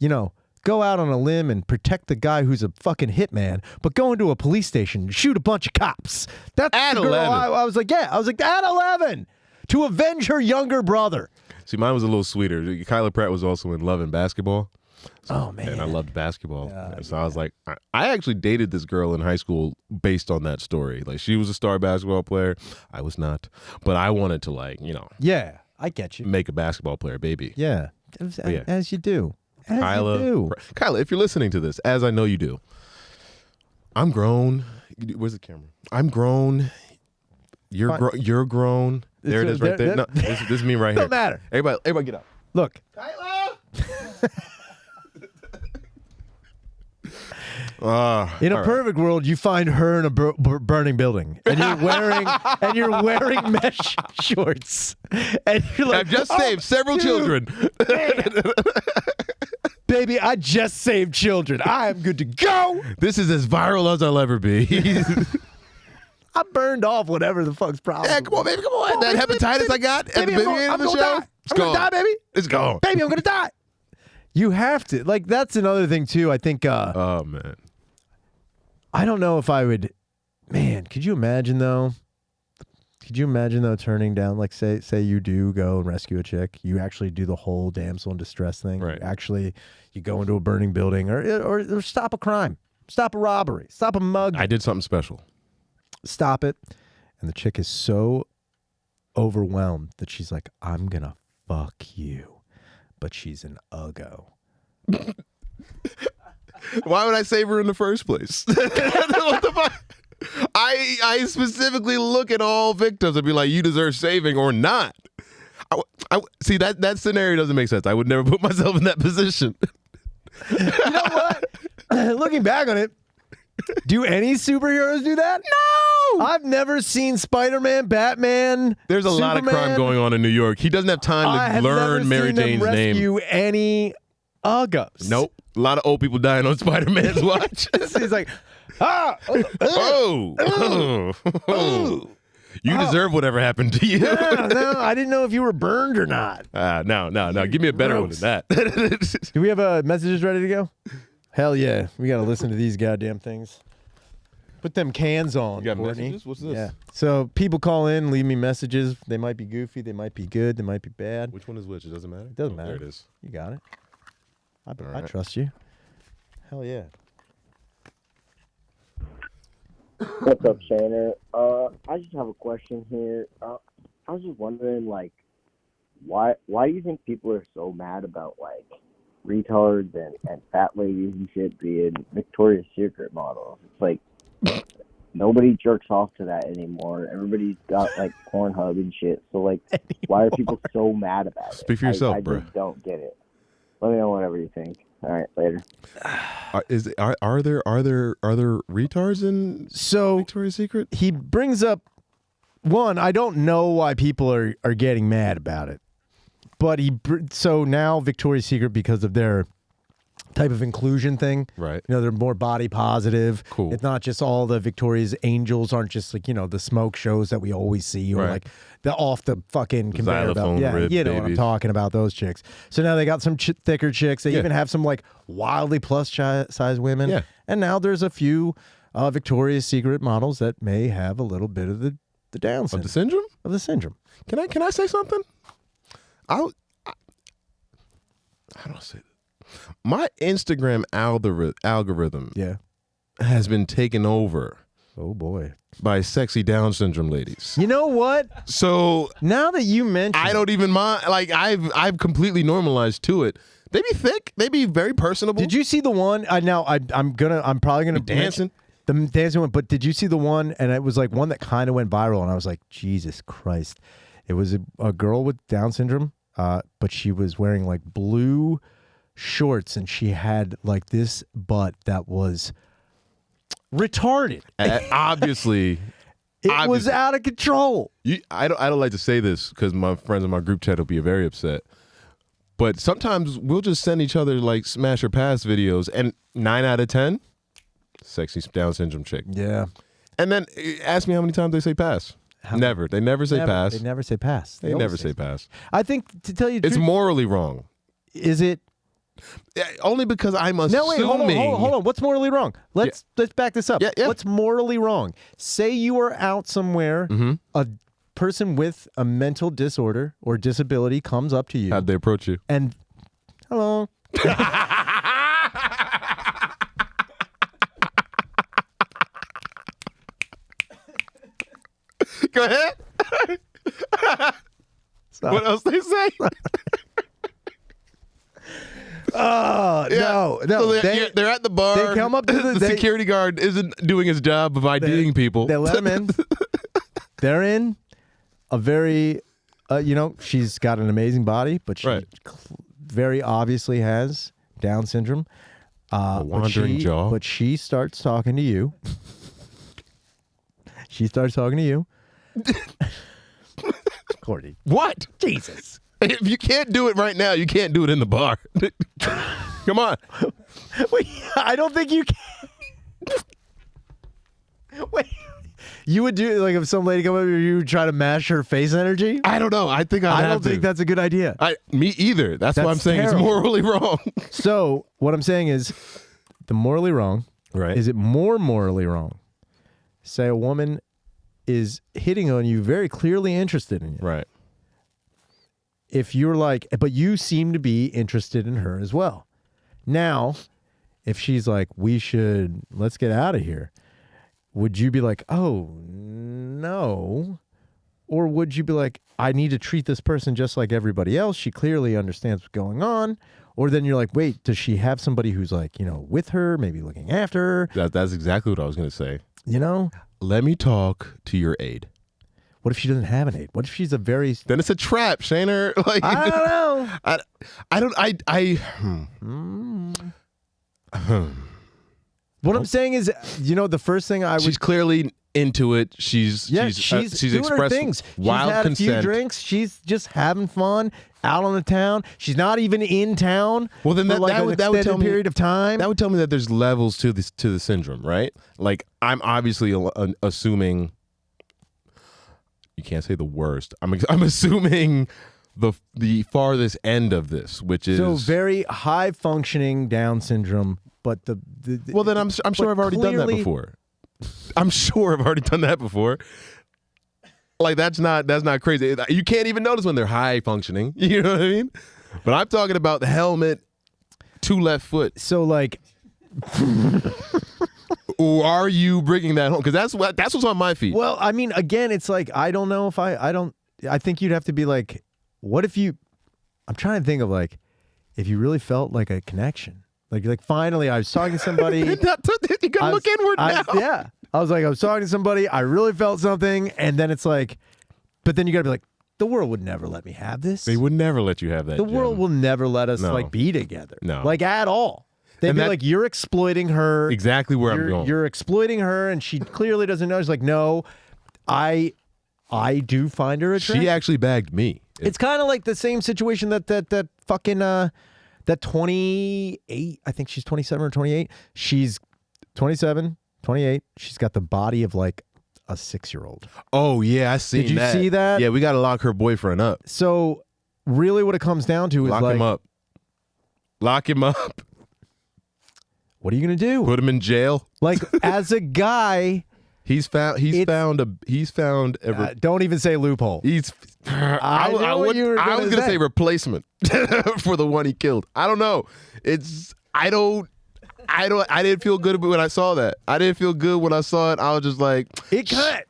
you know, go out on a limb and protect the guy who's a fucking hitman, but go into a police station and shoot a bunch of cops. That's at the girl 11. I was like, yeah. I was like, at 11, to avenge her younger brother. See, mine was a little sweeter. Kyla Pratt was also in Love and Basketball. Oh, man. And I loved basketball. So I was like, I actually dated this girl in high school based on that story. Like, she was a star basketball player. I was not. But I wanted to, like, you know. Yeah, I get you. Make a basketball player baby. Yeah. As you do. Kyla, if you're listening to this, as I know you do, I'm grown. Where's the camera? I'm grown. You're grown. There it is right there. No, this is me right here. Don't matter. Everybody get up. Look. In a perfect world, you find her in a burning building, and you're wearing mesh shorts, and you're like, I've just saved several children. Baby, I just saved children. I am good to go. This is as viral as I'll ever be. I burned off whatever the fuck's problem. Yeah, come on, baby, come on. That hepatitis I got at the beginning of the show. I'm gonna die, baby. It's gone. Baby, I'm gonna die. You have to. Like, that's another thing too. I think oh man. I don't know if I would. Man, could you imagine though? Could you imagine though turning down, like, say you do go and rescue a chick, you actually do the whole damsel in distress thing. Right. You go into a burning building or stop a crime, stop a robbery, stop a mug. I did something special. Stop it, and the chick is so overwhelmed that she's like, "I'm gonna fuck you," but she's an uggo. Why would I save her in the first place? What the fuck? I specifically look at all victims and be like, you deserve saving or not. I see, that scenario doesn't make sense. I would never put myself in that position. You know what? Looking back on it, do any superheroes do that? No! I've never seen Spider-Man, Batman, There's a lot of crime going on in New York. He doesn't have time to learn Mary Jane's name. Rescue any uggos. Nope. A lot of old people dying on Spider-Man's watch. He's like, You deserve whatever happened to you. No, I didn't know if you were burned or not. No. Give me a better one than that. Do we have messages ready to go? Hell yeah. We got to listen to these goddamn things. Put them cans on, You got Courtney. messages? What's this? Yeah. So people call in, leave me messages. They might be goofy. They might be good. They might be bad. Which one is which? It doesn't matter? It doesn't matter. There it is. You got it. I right. trust you. Hell yeah. What's up, Shannon? I just have a question here. I was just wondering, like, why do you think people are so mad about, like, retards and fat ladies and shit being Victoria's Secret models? It's like, nobody jerks off to that anymore. Everybody's got, like, Pornhub and shit. So, like, why are people so mad about it? Speak for yourself, I bro. just don't get it. Let me know whatever you think. All right, later. Are there retards in Victoria's Secret? He brings up one. I don't know why people are getting mad about it, but so now Victoria's Secret, because of their type of inclusion thing, right? You know, they're more body positive. Cool. It's not just all the Victoria's angels aren't just like, you know, the smoke shows that we always see, or like the off the fucking conveyor belt. Yeah, you know what I'm talking about, those chicks. So now they got some thicker chicks. They even have some like wildly plus size women. Yeah. And now there's a few Victoria's Secret models that may have a little bit of the Down syndrome. Of the syndrome? Of the syndrome. Can I say something? How do I say that? My Instagram algorithm has been taken over. Oh boy. By sexy Down syndrome ladies. You know what? So now that you mention, I don't even mind. Like I've completely normalized to it. They be thick. They be very personable. Did you see the one? I'm probably gonna dancing. The dancing one, but did you see the one? And it was like one that kind of went viral, and I was like, Jesus Christ! It was a girl with Down syndrome, but she was wearing like blue shorts, and she had like this butt that was retarded. Obviously, it was out of control. I don't like to say this because my friends in my group chat will be very upset. But sometimes we'll just send each other like smash or pass videos, and 9 out of 10, sexy Down syndrome chick. Yeah. And then ask me how many times they say pass. Never. They never say pass. They never say pass. They never say pass. I think, to tell you the it's truth, morally wrong. Is it? Only because I'm assuming. No, wait, hold on. What's morally wrong? Let's back this up. Yeah. What's morally wrong? Say you are out somewhere, a person with a mental disorder or disability comes up to you. How'd they approach you? And, hello. Go ahead. What else they say? No. So they're at the bar. They come up to the security guard isn't doing his job of IDing people. They let them in. they're in a very, she's got an amazing body, but she very obviously has Down syndrome. A wandering jaw. But she starts talking to you. She starts talking to you. Courtney. What? Jesus. If you can't do it right now, you can't do it in the bar. Come on. Wait, I don't think you can. Wait. You would do, like, if some lady come over, you would try to mash her face energy? I don't know. I think I don't think that's a good idea. Me either. That's why I'm saying terrible. It's morally wrong. So what I'm saying is, the morally wrong. Right. Is it more morally wrong? Say a woman is hitting on you, very clearly interested in you. Right. If you're like, but you seem to be interested in her as well. Now, if she's like, let's get out of here. Would you be like, oh, no? Or would you be like, I need to treat this person just like everybody else. She clearly understands what's going on. Or then you're like, wait, does she have somebody who's like, with her, maybe looking after her? That's exactly what I was going to say. Let me talk to your aide. What if she doesn't have an aide? What if she's a very... Then it's a trap, Shaner. Like, I don't know. What I'm saying is, the first thing she's clearly into it. she's doing expressed her things. Wild she's had consent. A few drinks. She's just having fun out on the town. She's not even in town. Well, then that would tell me period of time. That would tell me that there's levels to the syndrome, right? Like, I'm obviously assuming. You can't say the worst. I'm assuming the farthest end of this, which is very high functioning Down syndrome. But well, then I'm sure I've already done that before. I'm sure I've already done that before. Like, that's not crazy. You can't even notice when they're high functioning. You know what I mean? But I'm talking about the helmet, 2 left foot. So, like, or are you bringing that home? Because that's what's on my feet. Well, I mean, again, it's like, I don't know if I think you'd have to be like, what if you? I'm trying to think of, like, if you really felt like a connection. Like finally, I was talking to somebody. You gotta look inward now. Yeah. I was talking to somebody. I really felt something. And then it's like, but then you gotta be like, the world would never let me have this. They would never let you have that. The world will never let us be together. No. Like, at all. They'd be like, you're exploiting her. Exactly where I'm going. You're exploiting her, and she clearly doesn't know. She's like, no, I do find her attractive. She actually bagged me. It's kind of like the same situation that fucking that 28, I think she's 27 or 28. She's 27, 28. She's got the body of like a 6-year-old. Oh, yeah, I seen that. Did you see that? Yeah, we got to lock her boyfriend up. So really what it comes down to is lock him up. Lock him up. What are you going to do? Put him in jail. Like, as a guy... He's found a don't even say loophole. I was going to say replacement for the one he killed. I don't know. I didn't feel good when I saw that. I didn't feel good when I saw it. I was just like,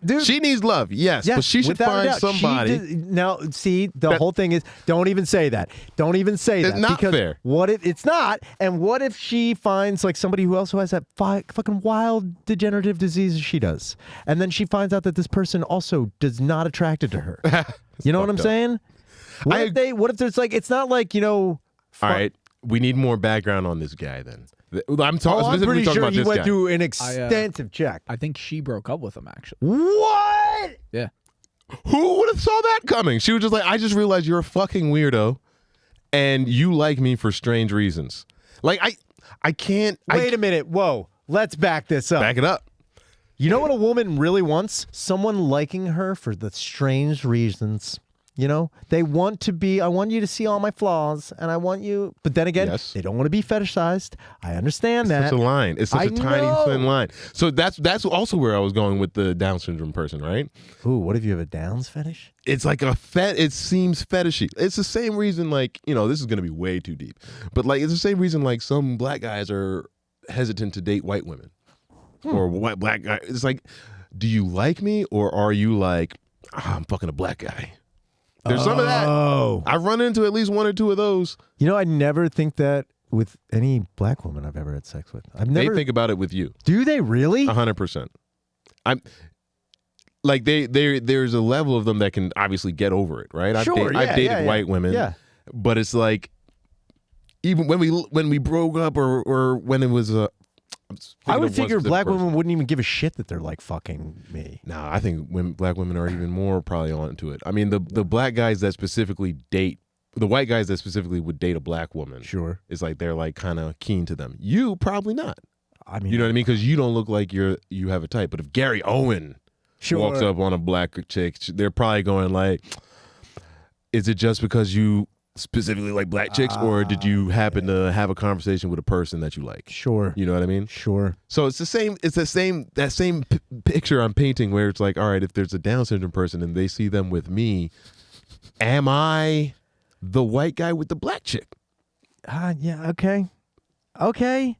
dude, she needs love. Yes, but she should find somebody. Now, see, the whole thing is, don't even say that. Don't even say that. It's not fair. What if it's not? And what if she finds like somebody who also has that fucking wild degenerative disease as she does, and then she finds out that this person also does not attracted to her. You know what I'm saying? What if there's like, it's not like, All right, we need more background on this guy then. I'm pretty sure about he this went guy. through an extensive check. I think she broke up with him, actually. What? Yeah. Who would have saw that coming? She was just like, I just realized you're a fucking weirdo, and you like me for strange reasons. Like, I can't. Wait a minute. Whoa. Let's back this up. Back it up. You know what a woman really wants? Someone liking her for the strange reasons. You know, they want to be, I want you to see all my flaws, and I want you, but then again, they don't want to be fetishized. I understand that. It's such a line. It's such a tiny, thin line. So that's also where I was going with the Down syndrome person, right? Ooh, what if you have a Downs fetish? It's like it seems fetishy. It's the same reason, like, this is going to be way too deep, but like, it's the same reason, like, some black guys are hesitant to date white women or white black guys. It's like, do you like me, or are you like, I'm fucking a black guy? There's some of that. I've run into at least one or two of those. I never think that with any black woman I've ever had sex with. They think about it with you. Do they really? 100%. like there's a level of them that can obviously get over it, right? I've dated white women, but it's like even when we broke up or when it was I would figure black women wouldn't even give a shit that they're like fucking me. No, I think black women are even more probably onto it. I mean, the black guys that specifically date, the white guys that specifically would date a black woman, sure, it's like they're like kind of keen to them. You probably not. I mean, you know what I mean? Because you don't look like you have a type. But if Gary Owen walks up on a black chick, they're probably going like, is it just because you specifically like black chicks, or did you happen to have a conversation with a person that you like? Sure. You know what I mean? Sure. So it's the same. It's that same picture I'm painting where it's like, all right, if there's a Down syndrome person and they see them with me, am I the white guy with the black chick? Yeah. Okay.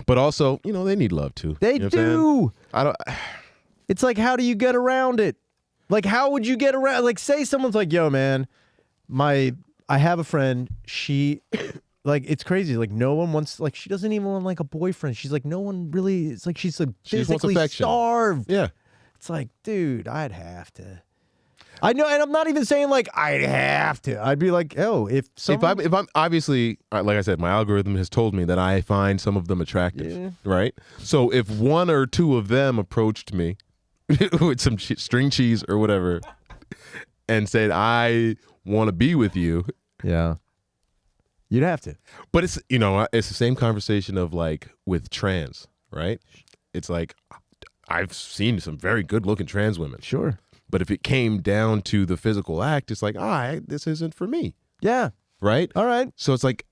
But also, they need love too. They do. I don't. It's like, how do you get around it? Like, how would you get around? Like, say someone's like, yo, man, I have a friend. She, like, it's crazy. Like, no one wants, like, she doesn't even want, like, a boyfriend. She's like, no one really, it's like she's like physically starved. Yeah. It's like, dude, I'd have to. I know, and I'm not even saying, like, I'd have to. I'd be like, oh, if I'm obviously, like I said, my algorithm has told me that I find some of them attractive, right? So if one or two of them approached me with some string cheese or whatever and said, I want to be with you. Yeah. You'd have to. But it's, it's the same conversation of like with trans, right? It's like, I've seen some very good looking trans women. Sure. But if it came down to the physical act, it's like, this isn't for me. Yeah. Right? All right. So it's like,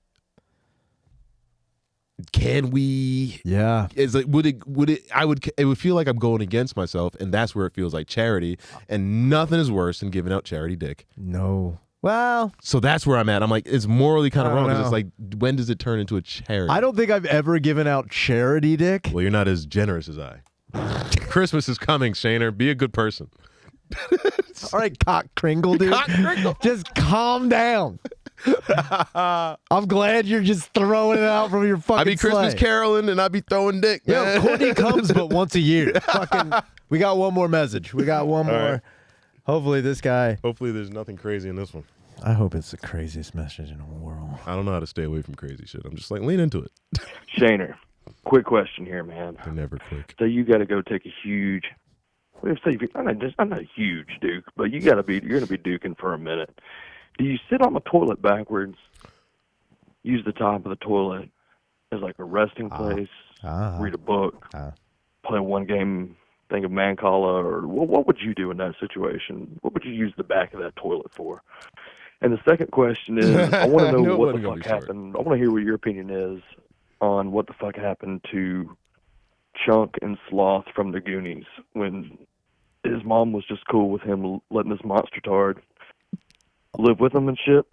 can we? Yeah. It's like, it would feel like I'm going against myself, and that's where it feels like charity, and nothing is worse than giving out charity dick. No. Well. So that's where I'm at. I'm like, it's morally kind of wrong, because it's like, when does it turn into a charity? I don't think I've ever given out charity dick. Well, you're not as generous as I. Christmas is coming, Shaner. Be a good person. All right, cock kringle, dude. Cock kringle. Just calm down. I'm glad you're just throwing it out from your fucking I be Christmas caroling and I be throwing dick. Yo, Courtney comes but once a year. Fucking, we got one more message. We got one more. Right. Hopefully this guy. Hopefully there's nothing crazy in this one. I hope it's the craziest message in the world. I don't know how to stay away from crazy shit. I'm just like, lean into it. Shaner, quick question here, man. They're never quick. So you got to go take a huge. I'm not a huge duke, but you're gonna be duking for a minute. Do you sit on the toilet backwards, use the top of the toilet as like a resting place, read a book, play one game, think of Mancala, or what would you do in that situation? What would you use the back of that toilet for? And the second question is, I want to know what the fuck happened. I want to hear what your opinion is on what the fuck happened to Chunk and Sloth from the Goonies when his mom was just cool with him letting this monster tard live with him and shit.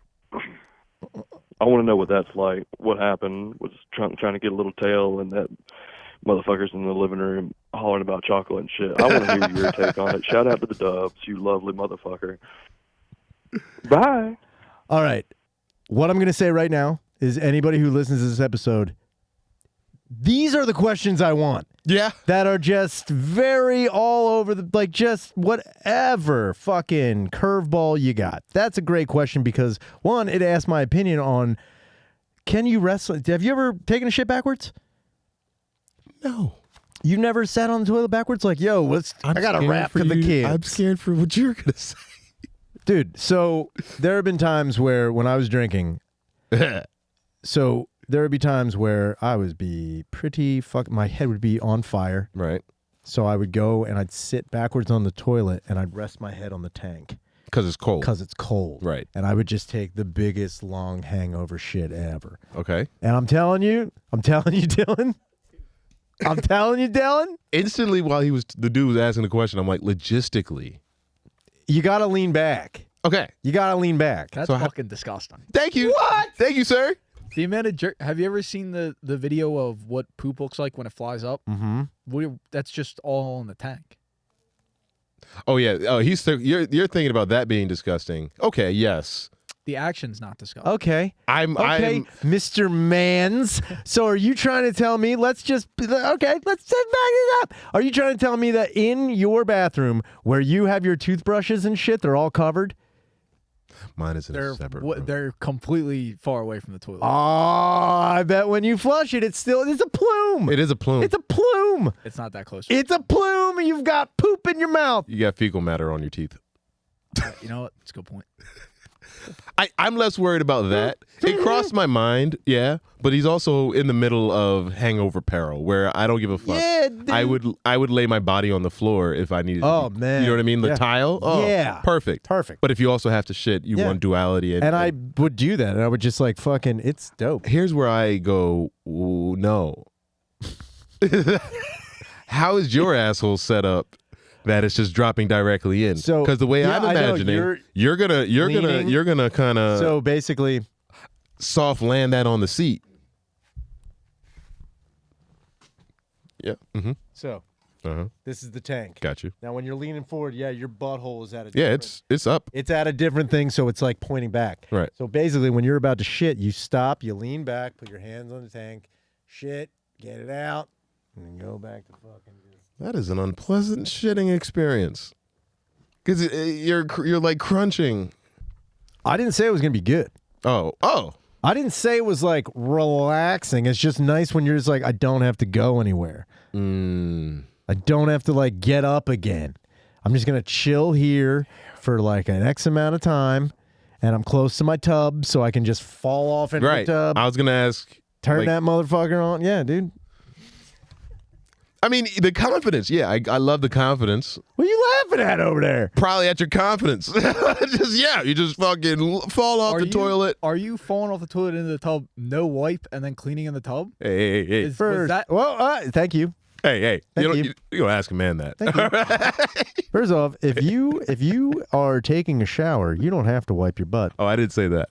I want to know what that's like. What happened? Was Chunk trying to get a little tail and that motherfucker's in the living room hollering about chocolate and shit? I want to hear your take on it. Shout out to the Dubs, you lovely motherfucker. Bye. All right. What I'm going to say right now is anybody who listens to this episode, these are the questions I want. Yeah. That are just very all over the, like, just whatever fucking curveball you got. That's a great question because, one, it asks my opinion on, can you wrestle? Have you ever taken a shit backwards? No. You never sat on the toilet backwards? Like, yo, I got to rap for the kids. I'm scared for what you're going to say. Dude, so there have been times where when I was drinking, so there would be times where I would be my head would be on fire. Right. So I would go and I'd sit backwards on the toilet and I'd rest my head on the tank. Because it's cold. Because it's cold. Right. And I would just take the biggest long hangover shit ever. Okay. And I'm telling you, Dylan. Instantly while the dude was asking the question, I'm like, logistically. You got to lean back. Okay. You got to lean back. That's fucking disgusting. Thank you. What? Thank you, sir. The amount of have you ever seen the video of what poop looks like when it flies up? Mm-hmm. That's just all in the tank. Oh yeah. Oh, you're thinking about that being disgusting. Okay. Yes. The action's not disgusting. Okay. I'm Mr. Mans. So are you trying to tell me, let's just back it up. Are you trying to tell me that in your bathroom where you have your toothbrushes and shit, they're all covered? Mine is in a separate room. They're completely far away from the toilet. Oh, I bet when you flush it, it's a plume. It is a plume. It's a plume. It's not that close. It's a plume. You've got poop in your mouth. You got fecal matter on your teeth. You know what? That's a good point. I'm less worried about that. It crossed my mind, yeah, but he's also in the middle of hangover peril where I don't give a fuck. Yeah, dude. I would lay my body on the floor if I needed Oh, to. man. You know what I mean? The Yeah. tile? Oh, Yeah. Perfect. Perfect. But if you also have to shit, you want duality. And I would do that. And I would just like fucking, it's dope. Here's where I go, ooh, no. How is your asshole set up that it's just dropping directly in? So, because the way yeah, I'm I know, imagining, you're gonna kind of So basically, soft land that on the seat. Yeah. Mm-hmm. so this is the tank. Got you. Now when you're leaning forward, yeah, your butthole is at a Yeah, different, it's up. it's at a different thing, so it's like pointing back. Right. So basically, when you're about to shit, you stop, you lean back, put your hands on the tank, shit, get it out, and then go back to fucking. That is an unpleasant shitting experience. Because you're like crunching. I didn't say it was gonna be good. Oh. I didn't say it was like relaxing. It's just nice when you're just like, I don't have to go anywhere. I don't have to like get up again. I'm just gonna chill here for like an X amount of time, and I'm close to my tub, so I can just fall off into the tub. I was gonna ask. Turn like, that motherfucker on. Yeah, dude. I mean, the confidence. Yeah, I love the confidence. What are you laughing at over there? Probably at your confidence. You just fucking fall off the toilet. Are you falling off the toilet into the tub, no wipe, and then cleaning in the tub? Hey. Was First, that- well, thank you. Hey. Thank You don't ask a man that. Thank you. First off, if you are taking a shower, you don't have to wipe your butt. Oh, I didn't say that.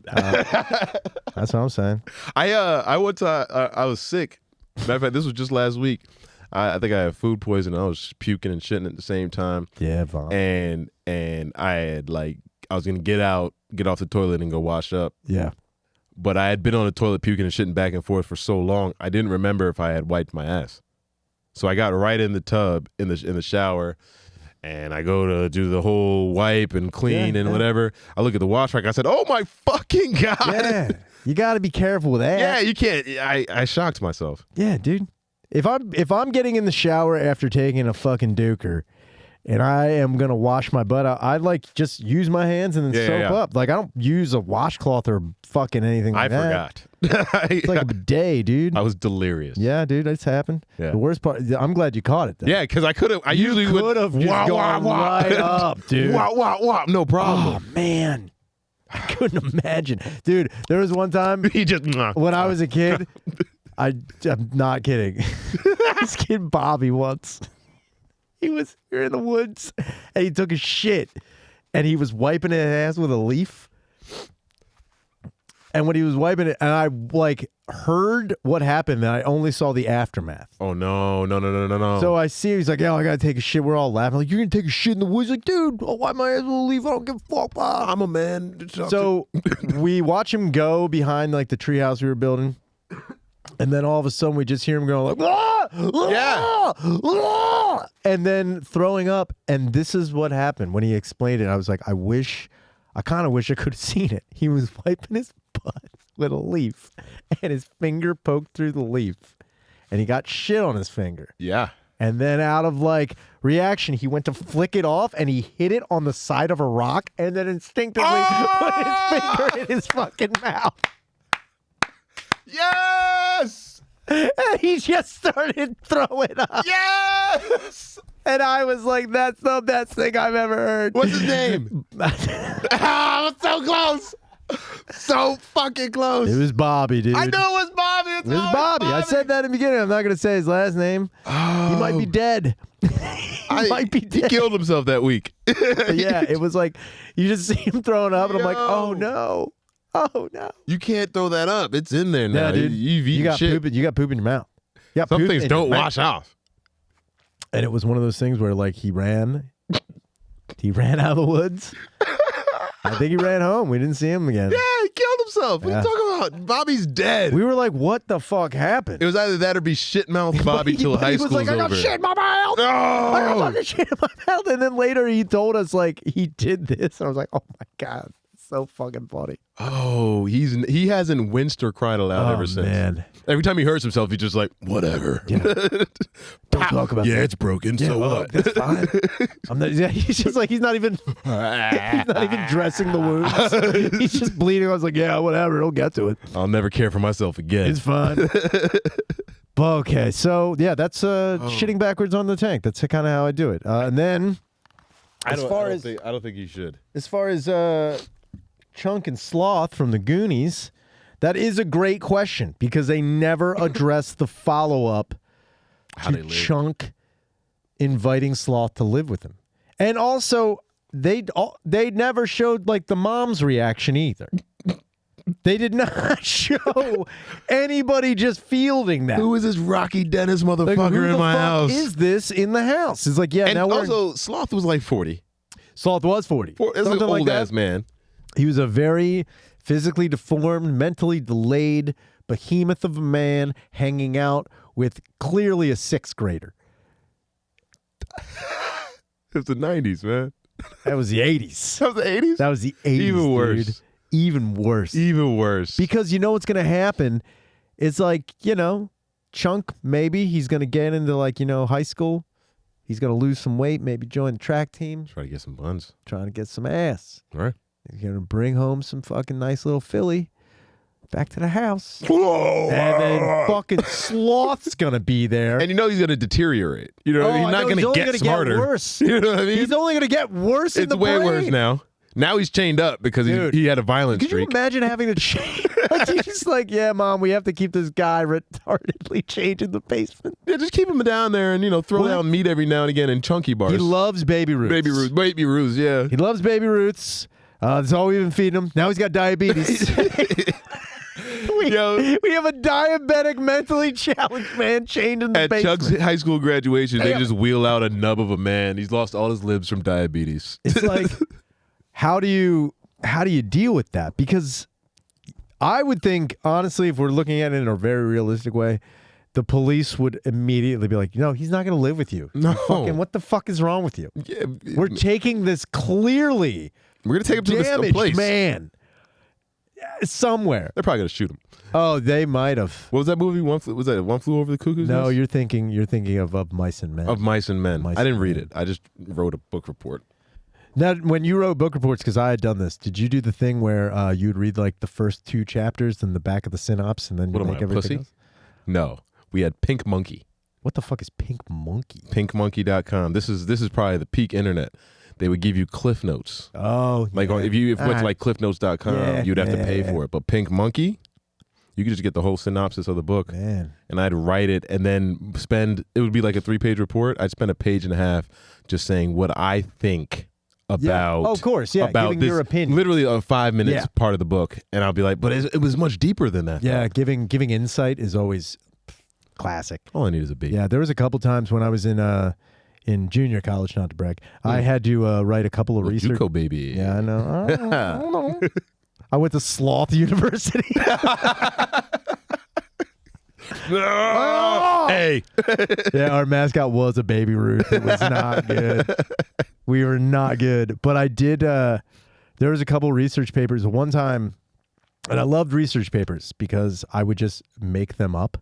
That's what I'm saying. I went to I was sick. Matter of fact, this was just last week. I think I had food poisoning. I was puking and shitting at the same time. Yeah, Vaughn. And I had I was gonna get off the toilet and go wash up. Yeah. But I had been on the toilet puking and shitting back and forth for so long, I didn't remember if I had wiped my ass. So I got right in the tub in the shower, and I go to do the whole wipe and clean and whatever. I look at the wash rack. I said, "Oh my fucking god!" Yeah, you got to be careful with that. Yeah, you can't. I shocked myself. Yeah, dude. If I'm getting in the shower after taking a fucking duker, and I am gonna wash my butt out, I like just use my hands and then soap up. Like I don't use a washcloth or fucking anything like that. I forgot. It's like a bidet, dude. I was delirious. Yeah, dude, it's happened. Yeah. The worst part, I'm glad you caught it. Though. Yeah, because I could have. I usually could have just gone right up, dude. Wow, no problem. Oh man, I couldn't imagine, dude. There was one time He just when I was a kid. I'm not kidding. This kid Bobby once. He was here in the woods and he took a shit and he was wiping his ass with a leaf. And when he was wiping it, and I like heard what happened, and I only saw the aftermath. Oh no. So I see he's like, "Yo, I gotta take a shit." We're all laughing. Like, "You're gonna take a shit in the woods?" Like, "Dude, I'll wipe my ass with a leaf. I don't give a fuck." I'm a man. So we watch him go behind like the treehouse we were building. And then all of a sudden we just hear him going like, "Ah! Ah! Ah!" And then throwing up. And this is what happened when he explained it. I was like, I kind of wish I could have seen it. He was wiping his butt with a leaf and his finger poked through the leaf and he got shit on his finger. Yeah. And then out of like reaction, he went to flick it off and he hit it on the side of a rock and then instinctively put his finger in his fucking mouth. Yes! And he just started throwing up. Yes! And I was like, that's the best thing I've ever heard. What's his name? I'm so close. So fucking close. It was Bobby, dude. I knew it was Bobby. It was Bobby. I said that in the beginning. I'm not going to say his last name. He might be dead. He might be dead. He killed himself that week. Yeah, it was like, you just see him throwing up, and I'm like, oh no. Oh no. You can't throw that up. It's in there now. Yeah, dude. You've eaten shit. You got poop in your mouth. Some things don't wash off. And it was one of those things where like he ran out of the woods. I think he ran home. We didn't see him again. Yeah, he killed himself. What are you talking about? Bobby's dead. We were like, what the fuck happened? It was either that or be shit-mouthed Bobby till high school's over. He was like, I got shit in my mouth. No! I got fucking shit in my mouth. And then later he told us, like, he did this. And I was like, oh, my God. So fucking funny. Oh, he hasn't winced or cried aloud ever since. Man. Every time he hurts himself, he's just like, whatever. Yeah. Don't talk about that. It's broken. So what? That's fine. He's just like, he's not even dressing the wounds. He's just bleeding. I was like, yeah, whatever. He'll get to it. I'll never care for myself again. It's fine. Okay, so yeah, that's shitting backwards on the tank. That's kind of how I do it. And then, I don't think you should. As far as Chunk and Sloth from the Goonies, that is a great question because they never address the follow-up to Chunk inviting Sloth to live with him. And also, they never showed like the mom's reaction either. They did not show anybody just fielding that. Who is this Rocky Dennis motherfucker in my house? Who is this in the house? It's like, yeah, and now also, Sloth was like 40. Sloth was 40. It's an old-ass man. He was a very physically deformed, mentally delayed behemoth of a man hanging out with clearly a sixth grader. It was the 90s, man. That was the 80s. That was the 80s? That was the 80s, Even worse. Dude. Even worse. Even worse. Because you know what's going to happen? It's like, Chunk, maybe he's going to get into like, high school. He's going to lose some weight, maybe join the track team. Try to get some buns. Trying to get some ass. All right. He's going to bring home some fucking nice little filly back to the house. Whoa. And then fucking Sloth's going to be there. And he's going to deteriorate. He's not going to get smarter. Worse. You know what I mean? He's only going to get worse in the brain. It's way worse now. Now he's chained up because he had a violent streak. Could you imagine having to change? He's like, yeah, Mom, we have to keep this guy retardedly chained in the basement. Yeah, just keep him down there and, throw down meat every now and again in chunky bars. He loves Baby Ruths. Baby Ruths, yeah. He loves Baby Ruths. That's all we've been feeding him. Now he's got diabetes. We have a diabetic, mentally challenged man chained in the basement. At Chuck's high school graduation, they just wheel out a nub of a man. He's lost all his libs from diabetes. It's like, how do you deal with that? Because I would think, honestly, if we're looking at it in a very realistic way, the police would immediately be like, he's not going to live with you. No. What the fuck is wrong with you? Yeah, we're taking this clearly. We're going to take him to this place. Man. Somewhere. They're probably going to shoot him. Oh, they might have. What was that movie? One Flew Over the Cuckoo's Nest? No, you're thinking of Mice and Men. Of Mice and Men. I didn't read it. I just wrote a book report. Now, when you wrote book reports, because I had done this, did you do the thing where you'd read like the first 2 chapters and the back of the synopsis and then you make everything else? No. We had Pink Monkey. What the fuck is Pink Monkey? Pinkmonkey.com. This is probably the peak internet. They would give you cliff notes. Oh, like if you went to like cliffnotes.com, you'd have to pay for it. But Pink Monkey, you could just get the whole synopsis of the book. Man. And I'd write it and then it would be like a 3-page report. I'd spend a page and a half just saying what I think about. Oh, of course, yeah. About giving this, your opinion. Literally a 5 minutes part of the book. And I'll be like, but it was much deeper than that. Yeah, giving insight is always classic. All I need is a B. Yeah, there was a couple times when I was in junior college, not to brag, I had to write a couple of research. JUCO baby. Yeah, I know. I don't know. I went to Sloth University. Hey. Yeah, our mascot was a Baby Ruth. It was not good. We were not good. But I did, there was a couple research papers. One time, and I loved research papers because I would just make them up.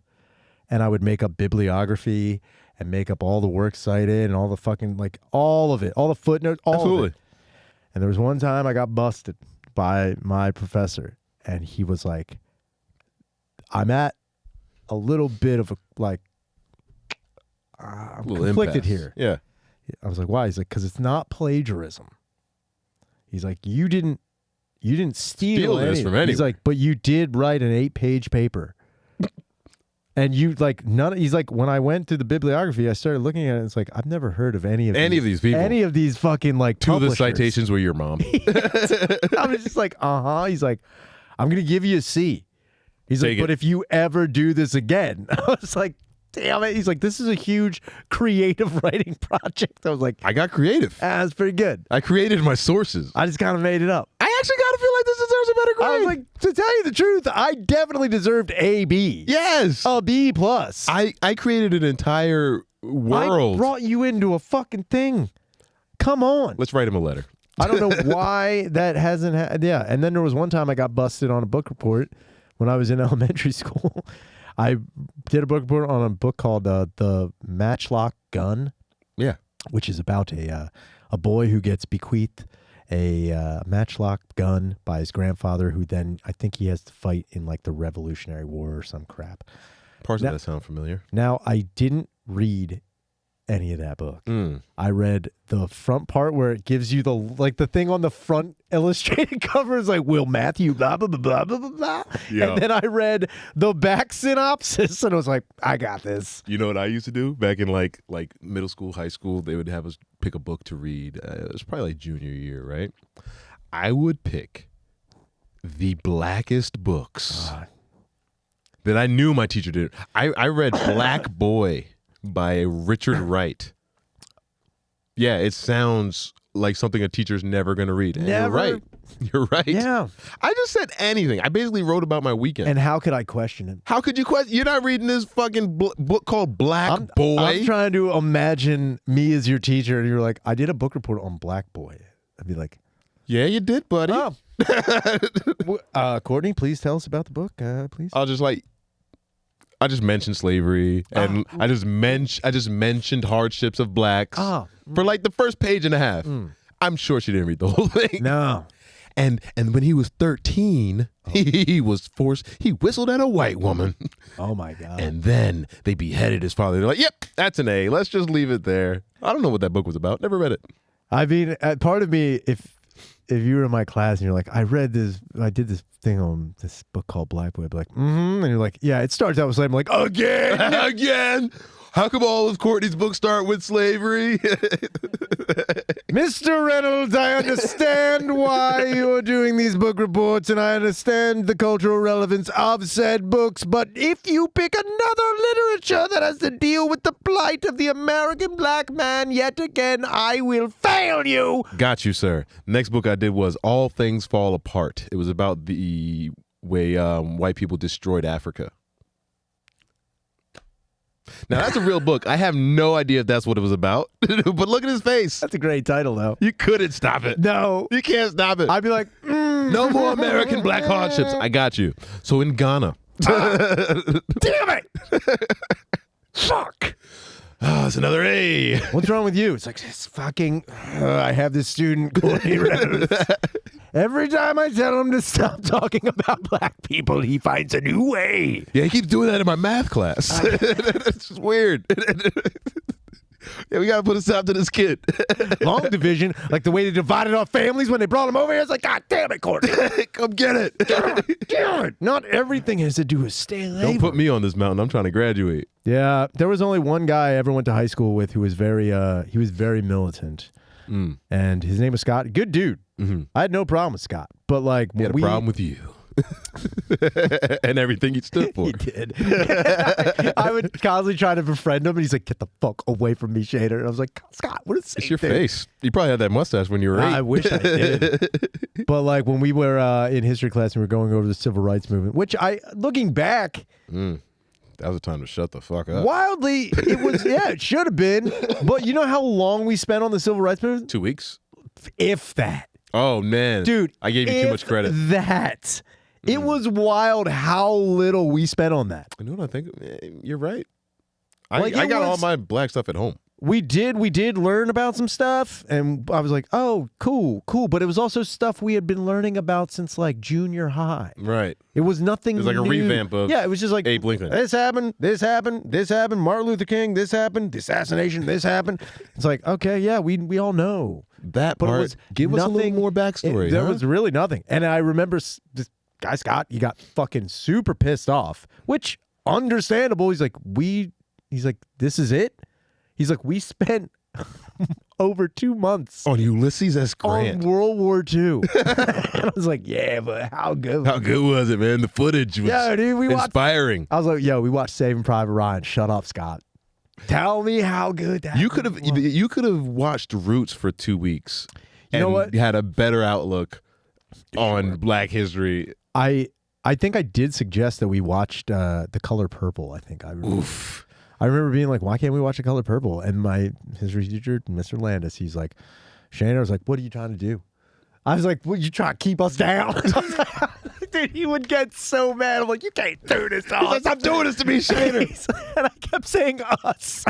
And I would make up bibliography and make up all the works cited and all the fucking, like, all of it. All the footnotes, all of it. And there was one time I got busted by my professor. And he was like, I'm at a little bit of a, like, I'm conflicted here. Yeah. I was like, why? He's like, because it's not plagiarism. He's like, you didn't steal this from anyone. He's like, but you did write an 8-page paper. And you like he's like, when I went to the bibliography, I started looking at it. And it's like, I've never heard of any of these people. Any of these fucking like 2 of the publishers. citations were your mom. I was just like, He's like, I'm going to give you a C. He's like, but if you ever do this again, I was like, damn it. He's like, this is a huge creative writing project. I was like, I got creative. That's pretty good. I created my sources. I just kind of made it up. I I actually kind of feel like this deserves a better grade. I was like, to tell you the truth, I definitely deserved a B. yes. A B plus. I created an entire world. I brought you into a fucking thing. Come on. Let's write him a letter. I don't know why that hasn't yeah. And then there was one time I got busted on a book report when I was in elementary school. I did a book report on a book called The Matchlock Gun. Yeah. Which is about a boy who gets bequeathed a matchlock gun by his grandfather, who then I think he has to fight in like the Revolutionary War or some crap. Parts of that sound familiar. Now, I didn't read any of that book. I read the front part where it gives you the thing on the front illustrated cover is like, Will Matthew, blah, blah, blah, blah, blah, blah, blah. Yeah. And then I read the back synopsis and I was like, I got this. You know what I used to do back in like middle school, high school? They would have us pick a book to read. It was probably like junior year, right? I would pick the blackest books that I knew my teacher did. I read Black Boy by Richard Wright. Yeah, it sounds like something a teacher's never going to read. And Never. You're right. You're right. Yeah. I just said anything. I basically wrote about my weekend. And how could I question it? How could you question? You're not reading this fucking book called Black Boy? I'm trying to imagine me as your teacher, and you're like, I did a book report on Black Boy. I'd be like, yeah, you did, buddy. Courtney, please tell us about the book, please. I just mentioned slavery, and I just mentioned hardships of blacks for like the first page and a half. I'm sure she didn't read the whole thing. No. And when he was 13, he whistled at a white woman. Oh my God. And then they beheaded his father. They're like, yep, that's an A. Let's just leave it there. I don't know what that book was about. Never read it. I mean, part of me, if you were in my class and you're like, I did this thing on this book called Black Boy, I'd be like, and you're like, yeah, it starts out with slavery. I'm like, again? Again? How come all of Courtney's books start with slavery? Mr. Reynolds, I understand why you're doing these book reports, and I understand the cultural relevance of said books, but if you pick another literature that has to deal with the plight of the American black man yet again, I will fail you. Got you, sir. Next book I did was All Things Fall Apart. It was about the way white people destroyed Africa. Now, that's a real book. I have no idea if that's what it was about, but look at his face. That's a great title, though. You couldn't stop it. No. You can't stop it. I'd be like, no more American black hardships. I got you. So in Ghana. Damn it. Fuck. Oh, it's another A. What's wrong with you? It's like, it's fucking, I have this student, Courtney Reynolds. Every time I tell him to stop talking about black people, he finds a new way. Yeah, he keeps doing that in my math class. It's just weird. Yeah, we got to put a stop to this kid. Long division, like the way they divided our families when they brought him over here. It's like, God damn it, Courtney. Come get it. Damn it. Not everything has to do with staying Don't put me on this mountain. I'm trying to graduate. Yeah, there was only one guy I ever went to high school with who was very militant. And his name was Scott. Good dude. I had no problem with Scott. But like, he had a problem with you. And everything he stood for. He did. I would constantly try to befriend him, and he's like, "Get the fuck away from me, Shader." And I was like, "Scott, what is it's your face? You probably had that mustache when you were 8. I wish I did." But like when we were in history class and we were going over the civil rights movement, which looking back, that was a time to shut the fuck up. Wildly, it was. Yeah, it should have been. But you know how long we spent on the civil rights movement? 2 weeks. If that. Oh man, dude, I gave you too much credit. That. It was wild how little we spent on that. You know what I think? You're right. I got all my black stuff at home. We did learn about some stuff, and I was like, oh, cool. But it was also stuff we had been learning about since like junior high. Right. It was nothing. It was like new. a revamp of it was just like Abe Lincoln. This happened, Martin Luther King, this happened, the assassination, this happened. It's like, okay, yeah, we all know. That part, but it was give us a little more backstory. There was really nothing. And I remember this guy Scott, he got fucking super pissed off, which understandable. He's like, this is it? He's like, we spent over 2 months on Ulysses S. Grant on World War II. And I was like, yeah, but how good? How good was it, man? The footage was inspiring. I was like, yo, we watched Saving Private Ryan. Shut up, Scott. Tell me how good that you could have watched Roots for 2 weeks. You know what? Had a better outlook on Black History. I think I did suggest that we watched The Color Purple. I think I remember. Oof. I remember being like, why can't we watch The Color Purple? And my history teacher, Mr. Landis, he's like, Shane, I was like, what are you trying to do? I was like, well, you trying to keep us down? Dude, he would get so mad. I'm like, you can't do this to us. Stop doing this to me, Shane. And I kept saying us.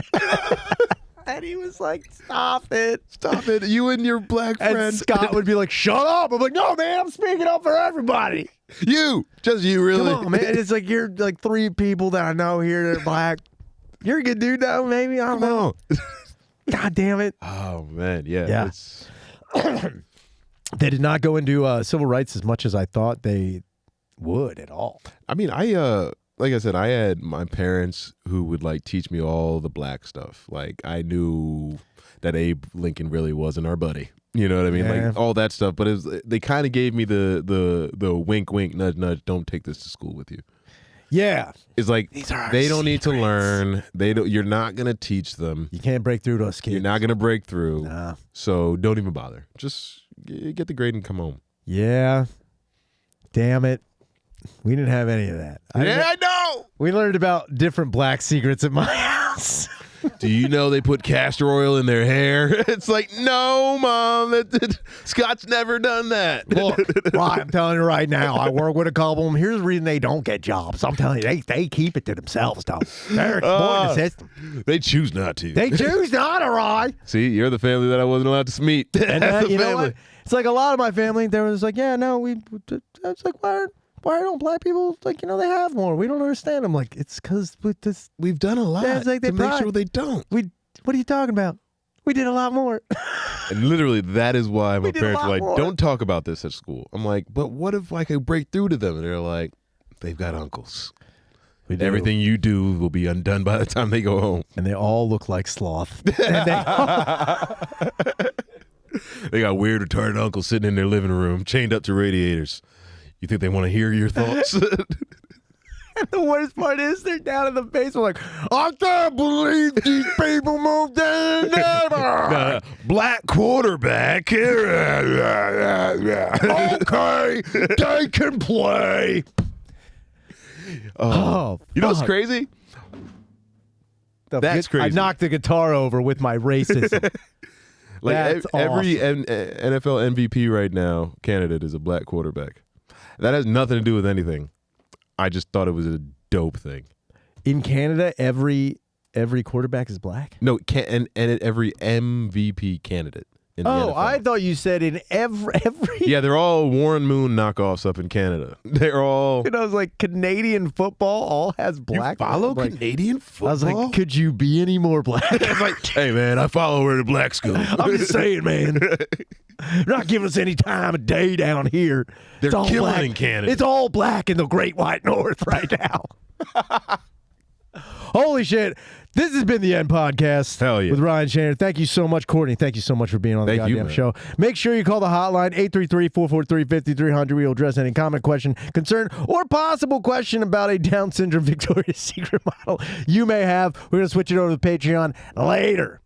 And he was like, stop it. Stop it. You and your black friend. And Scott would be like, shut up. I'm like, no, man, I'm speaking up for everybody. Just you, really. Come on, man. It's like you're like 3 people that I know here that are black. You're a good dude, though, maybe. I don't know. God damn it. Oh, man. Yeah. They did not go into civil rights as much as I thought they would at all. I mean, like I said, I had my parents who would like teach me all the black stuff. Like I knew that Abe Lincoln really wasn't our buddy. You know what I mean? Yeah. Like all that stuff. But they kind of gave me the wink, wink, nudge, nudge. Don't take this to school with you. Yeah, it's like they don't need to learn. You're not gonna teach them. You can't break through to us kids. You're not gonna break through. Nah. So don't even bother. Just get the grade and come home. Yeah. Damn it. We didn't have any of that. I know. We learned about different black secrets at my house. Do you know they put castor oil in their hair? It's like, no, Mom. Scott's never done that. Look, right, I'm telling you right now, I work with a couple of them. Here's the reason they don't get jobs. I'm telling you, they keep it to themselves, though. They're exploiting the system. They choose not to. They choose not to, right? See, you're the family that I wasn't allowed to meet. And you know what? It's like a lot of my family, they was like, yeah, no, I was like, why don't black people, like, they have more? We don't understand. I'm like, it's because we've done a lot like to make sure they don't. What are you talking about? We did a lot more. And literally, that is why my parents were like, more. don't talk about this at school. I'm like, but what if I could break through to them? And they're like, they've got uncles. Everything you do will be undone by the time they go home. And they all look like sloth. They got weird, retarded uncles sitting in their living room, chained up to radiators. You think they want to hear your thoughts? And the worst part is they're down in the basement like, I can't believe these people moved in there. Black quarterback. Okay, they can play. Oh, you know what's crazy? That's crazy. I knocked the guitar over with my racism. Like That's every awesome. NFL MVP right now candidate is a black quarterback. That has nothing to do with anything. I just thought it was a dope thing. In Canada, every quarterback is black? No, and every MVP candidate in the NFL. I thought you said in every. Yeah, they're all Warren Moon knockoffs up in Canada. They're all. And I was like, Canadian football all has black. You follow Canadian football? I was like, could you be any more black? It's like, hey man, I follow where the blacks go. I'm just saying, man. They're not giving us any time of day down here. They're killing black. in Canada. It's all black in the Great White North right now. Holy shit. This has been the End Podcast. Hell yeah. With Ryan Shannon. Thank you so much, Courtney. Thank you so much for being on the goddamn show. Make sure you call the hotline, 833-443-5300. We'll address any comment, question, concern, or possible question about a Down syndrome Victoria's Secret model you may have. We're going to switch it over to Patreon later.